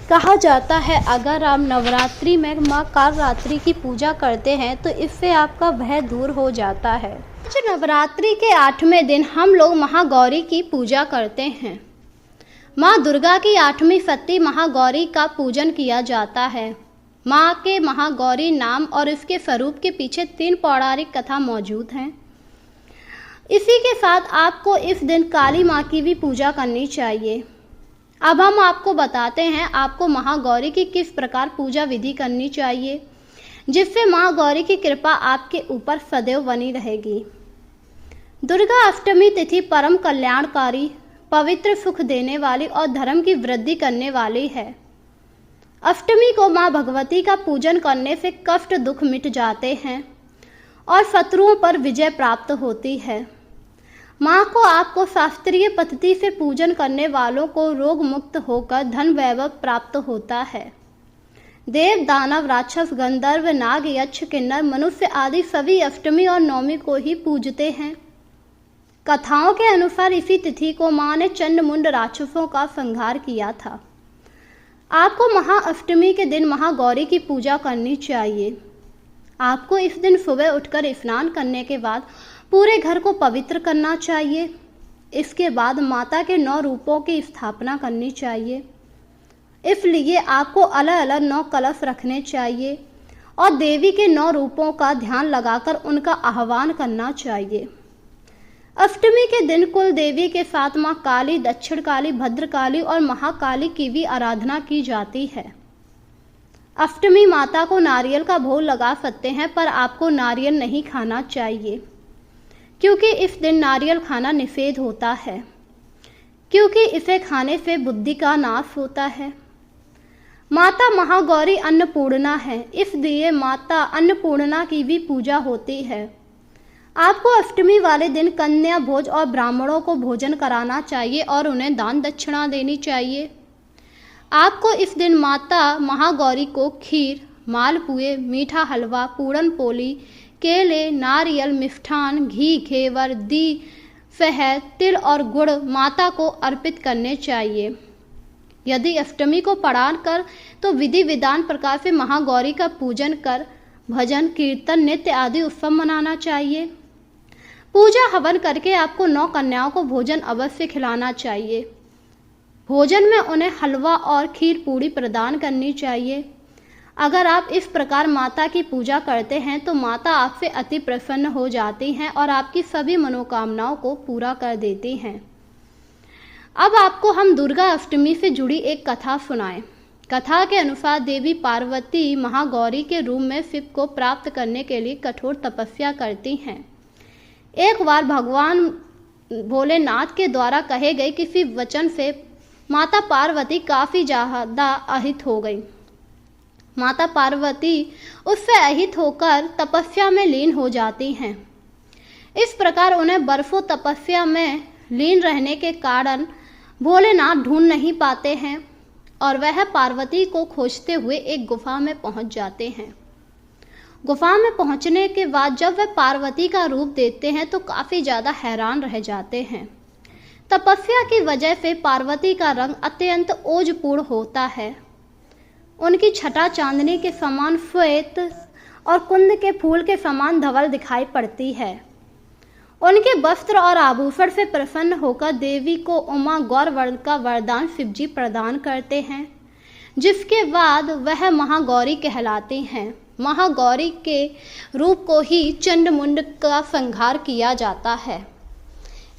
कहा जाता है अगर आप नवरात्रि में माँ कालरात्रि की पूजा करते हैं तो इससे आपका भय दूर हो जाता है। आज नवरात्रि के 8वें दिन हम लोग महागौरी की पूजा करते हैं। माँ दुर्गा की 8वीं शक्ति महागौरी का पूजन किया जाता है। माँ के महागौरी नाम और इसके स्वरूप के पीछे 3 पौराणिक कथा मौजूद हैं। इसी के साथ आपको इस दिन काली माँ की भी पूजा करनी चाहिए। अब हम आपको बताते हैं आपको महागौरी की किस प्रकार पूजा विधि करनी चाहिए, जिससे माँ गौरी की कृपा आपके ऊपर सदैव बनी रहेगी। दुर्गा अष्टमी तिथि परम कल्याणकारी, पवित्र, सुख देने वाली और धर्म की वृद्धि करने वाली है। अष्टमी को माँ भगवती का पूजन करने से कष्ट दुख मिट जाते हैं और शत्रुओं पर विजय प्राप्त होती है। माँ को आपको शास्त्रीय पद्धति से पूजन करने वालों को रोग मुक्त होकर धन वैभव प्राप्त होता है। देव, दानव, राक्षस, गंधर्व, नाग, यक्ष, किन्नर, मनुष्य आदि सभी अष्टमी और नवमी को ही पूजते हैं। कथाओं के अनुसार इसी तिथि को माँ ने चंडमुंड राक्षसों का संहार किया था। आपको महाअष्टमी के दिन महागौरी की पूजा करनी चाहिए। आपको इस दिन सुबह उठकर स्नान करने के बाद पूरे घर को पवित्र करना चाहिए। इसके बाद माता के 9 रूपों की स्थापना करनी चाहिए। इसलिए आपको अलग अलग 9 कलश रखने चाहिए और देवी के 9 रूपों का ध्यान लगाकर उनका आह्वान करना चाहिए। अष्टमी के दिन कुल देवी के साथ माँ काली, दक्षिण काली, भद्रकाली और महाकाली की भी आराधना की जाती है। अष्टमी माता को नारियल का भोग लगा सकते हैं, पर आपको नारियल नहीं खाना चाहिए, क्योंकि इस दिन नारियल खाना निषेध होता है, क्योंकि इसे खाने से बुद्धि का नाश होता है। माता महागौरी अन्नपूर्णा है, इसलिए माता अन्नपूर्णा की भी पूजा होती है। आपको अष्टमी वाले दिन कन्या भोज और ब्राह्मणों को भोजन कराना चाहिए और उन्हें दान दक्षिणा देनी चाहिए। आपको इस दिन माता महागौरी को खीर, मालपुए, मीठा हलवा, पूरन पोली, केले, नारियल, मिष्ठान, घी, घेवर, शहद, तिल और गुड़ माता को अर्पित करने चाहिए। यदि अष्टमी को पड़ान कर तो विधि विधान प्रकार से महागौरी का पूजन कर भजन, कीर्तन, नृत्य आदि उत्सव मनाना चाहिए। पूजा हवन करके आपको 9 कन्याओं को भोजन अवश्य खिलाना चाहिए। भोजन में उन्हें हलवा और खीर पूड़ी प्रदान करनी चाहिए। अगर आप इस प्रकार माता की पूजा करते हैं तो माता आपसे अति प्रसन्न हो जाती हैं और आपकी सभी मनोकामनाओं को पूरा कर देती हैं। अब आपको हम दुर्गा अष्टमी से जुड़ी एक कथा सुनाएं। कथा के अनुसार देवी पार्वती महागौरी के रूप में शिव को प्राप्त करने के लिए कठोर तपस्या करती हैं। एक बार भगवान भोलेनाथ के द्वारा कहे गए किसी वचन से माता पार्वती काफ़ी ज़्यादा अहित हो गई। माता पार्वती उससे अहित होकर तपस्या में लीन हो जाती हैं। इस प्रकार उन्हें बरसों तपस्या में लीन रहने के कारण भोलेनाथ ढूंढ नहीं पाते हैं और वह पार्वती को खोजते हुए एक गुफा में पहुंच जाते हैं। गुफा में पहुंचने के बाद जब वह पार्वती का रूप देखते हैं तो काफ़ी ज़्यादा हैरान रह जाते हैं। तपस्या की वजह से पार्वती का रंग अत्यंत ओजपूर्ण होता है। उनकी छटा चांदनी के समान श्वेत और कुंद के फूल के समान धवल दिखाई पड़ती है। उनके वस्त्र और आभूषण से प्रसन्न होकर देवी को उमा गौर वर्ण का वरदान शिवजी प्रदान करते हैं, जिसके बाद वह महागौरी कहलाती हैं। महागौरी के रूप को ही चंडमुंड का संहार किया जाता है।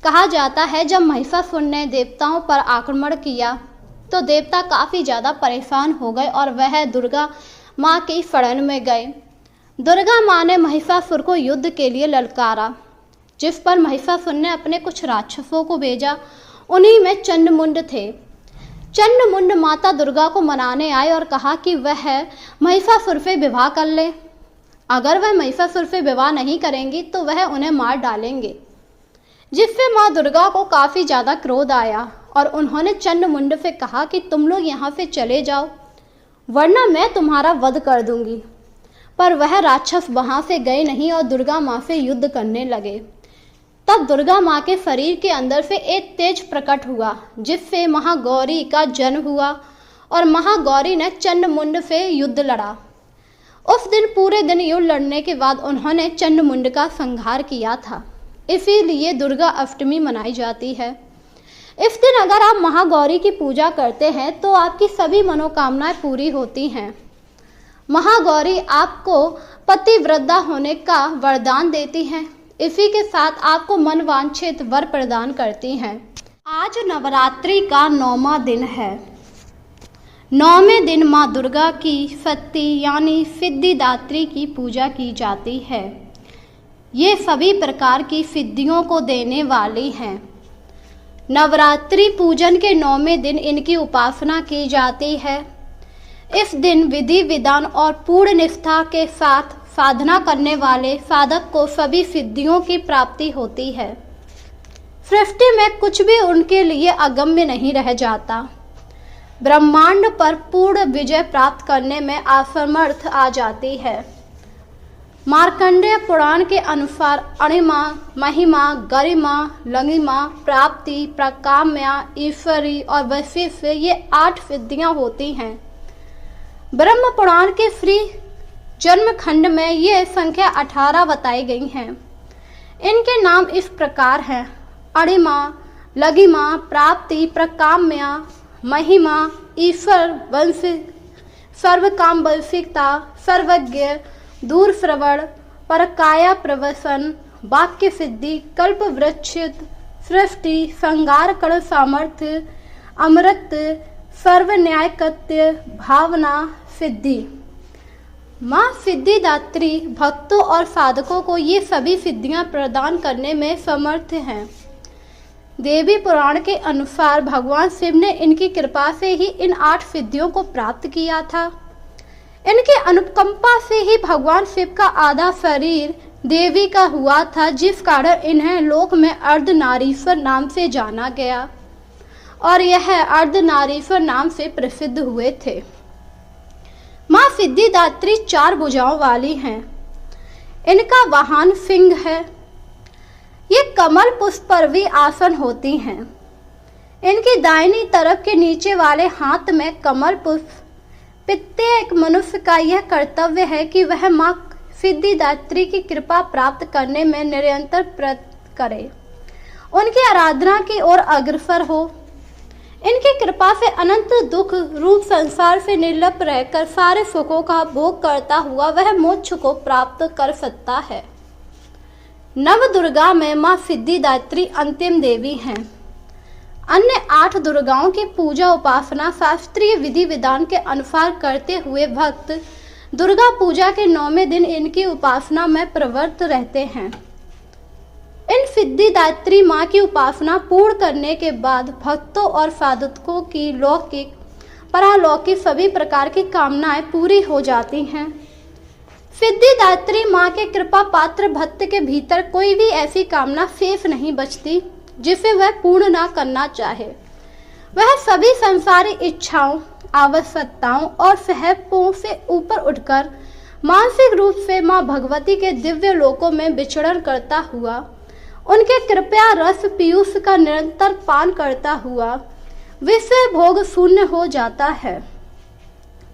कहा जाता है जब महिषासुर ने देवताओं पर आक्रमण किया तो देवता काफ़ी ज़्यादा परेशान हो गए और वह दुर्गा माँ की शरण में गए। दुर्गा माँ ने महिषासुर को युद्ध के लिए ललकारा, जिस पर महिषासुर ने अपने कुछ राक्षसों को भेजा। उन्हीं में चंडमुंड थे। चंडमुंड माता दुर्गा को मनाने आए और कहा कि वह महिषासुर से विवाह कर ले। अगर वह महिषासुर से विवाह नहीं करेंगी तो वह उन्हें मार डालेंगे, जिससे माँ दुर्गा को काफ़ी ज़्यादा क्रोध आया और उन्होंने चंडमुंड से कहा कि तुम लोग यहाँ से चले जाओ वरना मैं तुम्हारा वध कर दूंगी। पर वह राक्षस वहाँ से गए नहीं और दुर्गा माँ से युद्ध करने लगे। तब दुर्गा माँ के शरीर के अंदर से एक तेज प्रकट हुआ, जिससे महागौरी का जन्म हुआ और महागौरी ने चंडमुंड से युद्ध लड़ा। उस दिन पूरे दिन युद्ध लड़ने के बाद उन्होंने चंडमुंड का संहार किया था। इसीलिए दुर्गा अष्टमी मनाई जाती है। इस दिन अगर आप महागौरी की पूजा करते हैं तो आपकी सभी मनोकामनाएं पूरी होती हैं। महागौरी आपको पतिव्रता होने का वरदान देती हैं। इसी के साथ आपको मनवांछित वर प्रदान करती हैं। आज नवरात्रि का 9वां दिन है। 9वें दिन माँ दुर्गा की शक्ति यानी सिद्धिदात्री की पूजा की जाती है। ये सभी प्रकार की सिद्धियों को देने वाली हैं। नवरात्रि पूजन के 9वें दिन इनकी उपासना की जाती है। इस दिन विधि विधान और पूर्ण निष्ठा के साथ साधना करने वाले साधक को सभी सिद्धियों की प्राप्ति होती है। सृष्टि में कुछ भी उनके लिए अगम्य नहीं रह जाता। ब्रह्मांड पर पूर्ण विजय प्राप्त करने में असमर्थ आ जाती है। मार्कंडेय पुराण के अनुसार अणिमा, महिमा, गरिमा, लंगिमा, प्राप्ति, प्रकाम्या, ईश्वरी और वैशिष्ट ये 8 सिद्धियां होती हैं। ब्रह्म पुराण के श्री जन्म खंड में ये संख्या 18 बताई गई हैं। इनके नाम इस प्रकार हैं: अणिमा, लघिमा, प्राप्ति, प्रकाम्या, महिमा, ईश्वर वंश, सर्वकाम वंशिकता, सर्वज्ञ, दूर श्रवण, परकाया प्रवसन, वाक्य सिद्धि, कल्प वृक्ष, सृष्टि, संगार कण सामर्थ्य, अमृत, सर्वन्यायकत्य, भावना, सिद्धि। माँ सिद्धिदात्री भक्तों और साधकों को ये सभी सिद्धियां प्रदान करने में समर्थ हैं। देवी पुराण के अनुसार भगवान शिव ने इनकी कृपा से ही इन 8 सिद्धियों को प्राप्त किया था। इनके अनुकंपा से ही भगवान शिव का आधा शरीर देवी का हुआ था, जिस कारण इन्हें लोक में अर्धनारीश्वर नाम से जाना गया और यह अर्धनारीश्वर नाम से प्रसिद्ध हुए थे। माँ सिद्धिदात्री 4 भुजाओं वाली हैं। इनका वाहन सिंह है। ये कमल पुष्प पर भी आसन होती हैं। इनकी दाहिनी तरफ के नीचे वाले हाथ में कमल पुष्प। प्रत्येक मनुष्य का यह कर्तव्य है कि वह माँ सिद्धिदात्री की कृपा प्राप्त करने में निरंतर प्रयत्न करे, उनकी आराधना की ओर अग्रसर हो। इनकी कृपा से अनंत दुख रूप संसार से निर्लिप्त रहकर सारे सुखों का भोग करता हुआ वह मोक्ष को प्राप्त कर सकता है। नव दुर्गा में माँ सिद्धिदात्री अंतिम देवी हैं। अन्य 8 दुर्गाओं की पूजा उपासना शास्त्रीय विधि विधान के अनुसार करते हुए भक्त दुर्गा पूजा के 9वें दिन इनकी उपासना में प्रवृत्त रहते हैं। इन सिद्धिदात्री माँ की उपासना पूर्ण करने के बाद भक्तों और साधकों की लौकिक परालौकिक सभी प्रकार की कामनाएं पूरी हो जाती हैं। सिद्धिदात्री माँ के कृपा पात्र भक्त के भीतर कोई भी ऐसी कामना शेष नहीं बचती जिसे वह पूर्ण ना करना चाहे। वह सभी संसारी इच्छाओं, आवश्यकताओं और सहपों से ऊपर उठकर मानसिक रूप से माँ भगवती के दिव्य लोकों में विचरण करता हुआ, उनके कृपया रस पीयूष का निरंतर पान करता हुआ विषय भोग शून्य हो जाता है।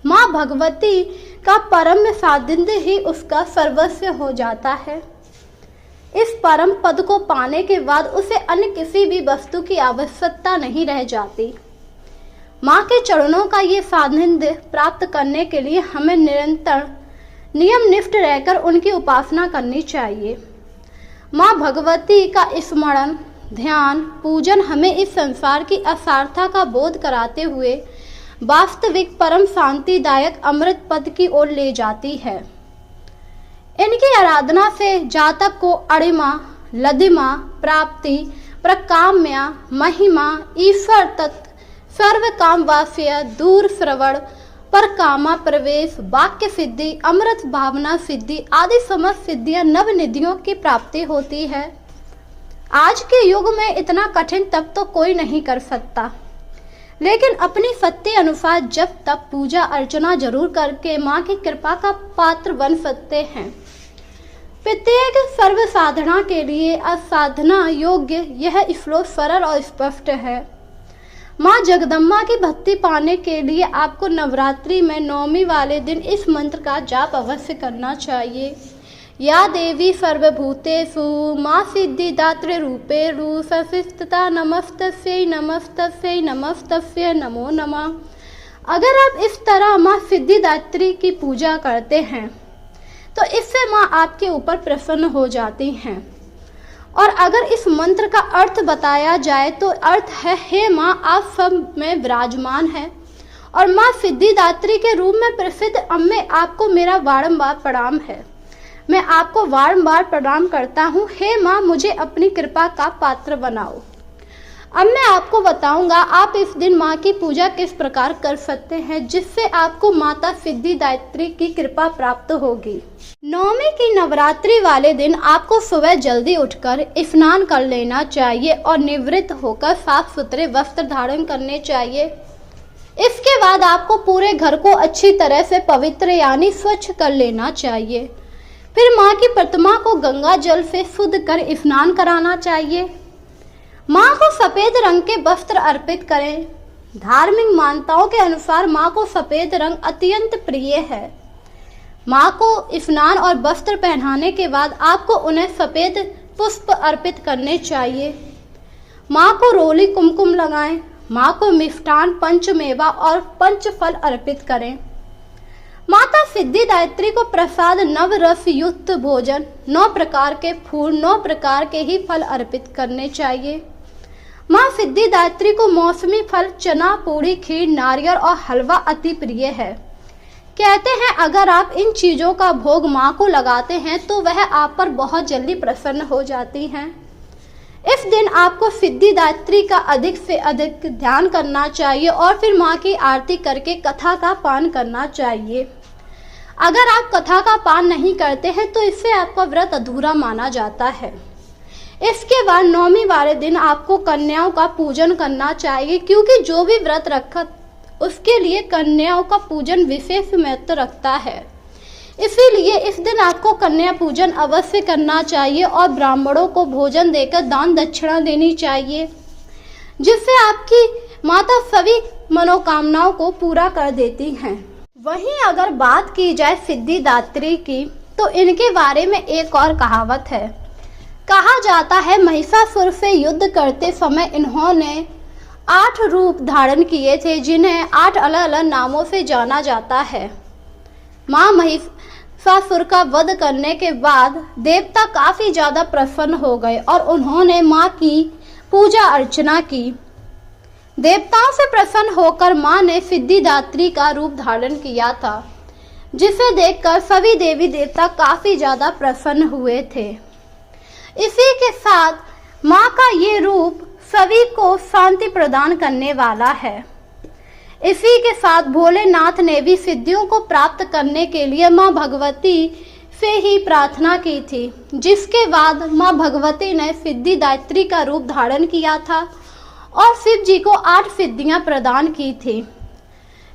माँ भगवती का परम सानिध्य ही उसका सर्वस्व हो जाता है। इस परम पद को पाने के बाद उसे अन्य किसी भी वस्तु की आवश्यकता नहीं रह जाती। माँ के चरणों का ये सानिध्य प्राप्त करने के लिए हमें निरंतर नियमनिष्ठ रहकर उनकी उपासना करनी चाहिए। माँ भगवती का स्मरण, ध्यान, पूजन हमें इस संसार की असारता का बोध कराते हुए वास्तविक परम शांतिदायक अमृत पद की ओर ले जाती है। इनकी आराधना से जातक को अणिमा, लदिमा, प्राप्ति, प्रकाम्या, महिमा, ईश्वर तत्व, सर्व काम वास्य, दूर श्रवण, पर कामा प्रवेश, वाक्य सिद्धि, अमृत भावना सिद्धि आदि समस्त सिद्धियां नव निधियों की प्राप्ति होती है। आज के युग में इतना कठिन तप तो कोई नहीं कर सकता, लेकिन अपनी शक्ति अनुसार जब तब पूजा अर्चना जरूर करके माँ की कृपा का पात्र बन सकते हैं। प्रत्येक सर्व साधना के लिए असाधना योग्य यह श्लोक सरल और स्पष्ट है। माँ जगदम्बा की भक्ति पाने के लिए आपको नवरात्रि में 9वीं वाले दिन इस मंत्र का जाप अवश्य करना चाहिए। या देवी सर्वभूतेषु माँ सिद्धिदात्री रूपेषु संस्थिता नमस्तस्यै नमस्तस्यै नमस्तस्यै नमो नमः। अगर आप इस तरह माँ सिद्धिदात्री की पूजा करते हैं तो इससे माँ आपके ऊपर प्रसन्न हो जाती हैं। और अगर इस मंत्र का अर्थ बताया जाए तो अर्थ है, हे माँ आप सब में विराजमान है और माँ सिद्धिदात्री के रूप में प्रसिद्ध अम्मे आपको मेरा बारंबार प्रणाम है। मैं आपको बारंबार प्रणाम करता हूँ। हे माँ मुझे अपनी कृपा का पात्र बनाओ। अब मैं आपको बताऊंगा आप इस दिन माँ की पूजा किस प्रकार कर सकते हैं जिससे आपको माता सिद्धिदात्री की कृपा प्राप्त होगी। 9वीं की नवरात्रि वाले दिन आपको सुबह जल्दी उठकर स्नान कर लेना चाहिए और निवृत्त होकर साफ सुथरे वस्त्र धारण करने चाहिए। इसके बाद आपको पूरे घर को अच्छी तरह से पवित्र यानी स्वच्छ कर लेना चाहिए। फिर माँ की प्रतिमा को गंगा जल से शुद्ध कर स्नान कराना चाहिए। माँ को सफेद रंग के वस्त्र अर्पित करें। धार्मिक मान्यताओं के अनुसार माँ को सफेद रंग अत्यंत प्रिय है। माँ को स्नान और वस्त्र पहनाने के बाद आपको उन्हें सफेद पुष्प अर्पित करने चाहिए। माँ को रोली कुमकुम लगाएं। माँ को मिष्ठान, पंचमेवा और पंचफल अर्पित करें। माता सिद्धिदात्री को प्रसाद, नव रस युक्त भोजन, 9 प्रकार के फूल, 9 प्रकार के ही फल अर्पित करने चाहिए। माँ सिद्धिदात्री को मौसमी फल, चना, पूरी, खीर, नारियल और हलवा अति प्रिय है। कहते हैं अगर आप इन चीजों का भोग माँ को लगाते हैं तो वह आप पर बहुत जल्दी प्रसन्न हो जाती हैं। इस दिन आपको सिद्धिदात्री का अधिक से अधिक ध्यान करना चाहिए और फिर माँ की आरती करके कथा का पान करना चाहिए। अगर आप कथा का पान नहीं करते हैं तो इससे आपका व्रत अधूरा माना जाता है। इसके बाद 9वीं वाले दिन आपको कन्याओं का पूजन करना चाहिए, क्योंकि जो भी व्रत रखा उसके लिए कन्याओं का पूजन विशेष महत्व रखता है। इसीलिए इस दिन आपको कन्या पूजन अवश्य करना चाहिए और ब्राह्मणों को भोजन देकर दान दक्षिणा देनी चाहिए, जिससे आपकी माता सभी मनोकामनाओं को पूरा कर देती हैं। वहीं अगर बात की जाए सिद्धिदात्री की, तो इनके बारे में एक और कहावत है। कहा जाता है महिषासुर से युद्ध करते समय इन्होंने 8 रूप धारण किए थे, जिन्हें 8 अलग अलग नामों से जाना जाता है। माँ महिषासुर का वध करने के बाद देवता काफी ज्यादा प्रसन्न हो गए और उन्होंने माँ की पूजा अर्चना की। देवताओं से प्रसन्न होकर माँ ने सिद्धिदात्री का रूप धारण किया था, जिसे देखकर सभी देवी देवता काफी ज्यादा प्रसन्न हुए थे। इसी के साथ माँ का ये रूप सभी को शांति प्रदान करने वाला है। इसी के साथ भोलेनाथ ने भी सिद्धियों को प्राप्त करने के लिए माँ भगवती से ही प्रार्थना की थी, जिसके बाद माँ भगवती ने सिद्धिदात्री का रूप धारण किया था और शिव जी को 8 सिद्धियां प्रदान की थी।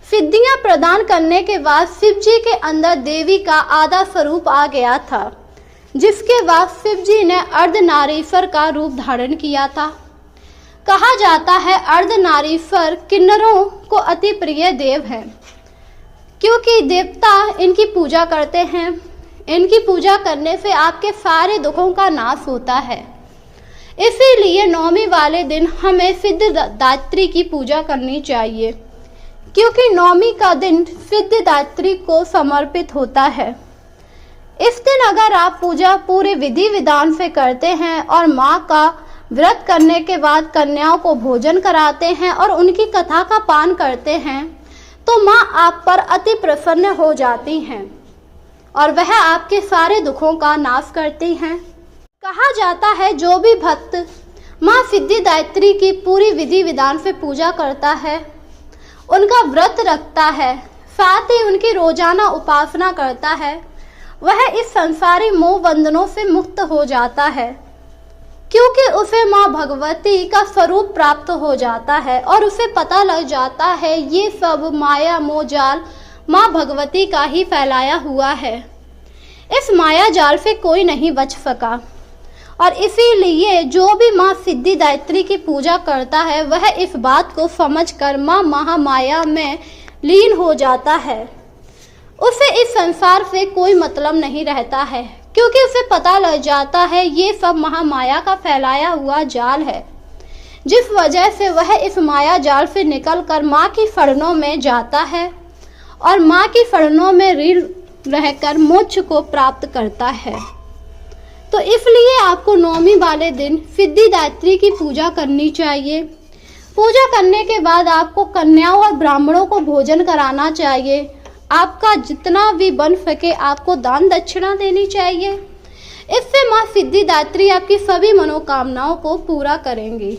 सिद्धियां प्रदान करने के बाद शिव जी के अंदर देवी का आधा स्वरूप आ गया था, जिसके बाद शिव जी ने अर्धनारीश्वर का रूप धारण किया था। कहा जाता है अर्धनारीश्वर किन्नरों को अति प्रिय देव है, क्योंकि देवता इनकी पूजा करते हैं। इनकी पूजा करने से आपके सारे दुखों का नाश होता है। इसीलिए नवमी वाले दिन हमें सिद्धिदात्री की पूजा करनी चाहिए, क्योंकि नवमी का दिन सिद्धिदात्री को समर्पित होता है। इस दिन अगर आप पूजा पूरे विधि विधान से करते हैं और माँ का व्रत करने के बाद कन्याओं को भोजन कराते हैं और उनकी कथा का पान करते हैं, तो माँ आप पर अति प्रसन्न हो जाती हैं और वह आपके सारे दुखों का नाश करती हैं। कहा जाता है जो भी भक्त माँ सिद्धिदात्री की पूरी विधि विधान से पूजा करता है, उनका व्रत रखता है, साथ ही उनकी रोजाना उपासना करता है, वह इस संसारी मोह बंधनों से मुक्त हो जाता है, क्योंकि उसे माँ भगवती का स्वरूप प्राप्त हो जाता है और उसे पता लग जाता है ये सब माया मोह जाल माँ भगवती का ही फैलाया हुआ है। इस माया जाल से कोई नहीं बच सका और इसीलिए जो भी माँ सिद्धिदात्री की पूजा करता है वह इस बात को समझकर माँ महामाया में लीन हो जाता है। उसे इस संसार से कोई मतलब नहीं रहता है, क्योंकि उसे पता लग जाता है ये सब महामाया का फैलाया हुआ जाल है, जिस वजह से वह इस माया जाल से निकलकर माँ की शरणों में जाता है और माँ की शरणों में लीन रहकर मोक्ष को प्राप्त करता है। तो इसलिए आपको नवमी वाले दिन सिद्धिदात्री की पूजा करनी चाहिए। पूजा करने के बाद आपको कन्याओं और ब्राह्मणों को भोजन कराना चाहिए। आपका जितना भी बन सके आपको दान दक्षिणा देनी चाहिए। इससे माँ सिद्धिदात्री आपकी सभी मनोकामनाओं को पूरा करेंगी।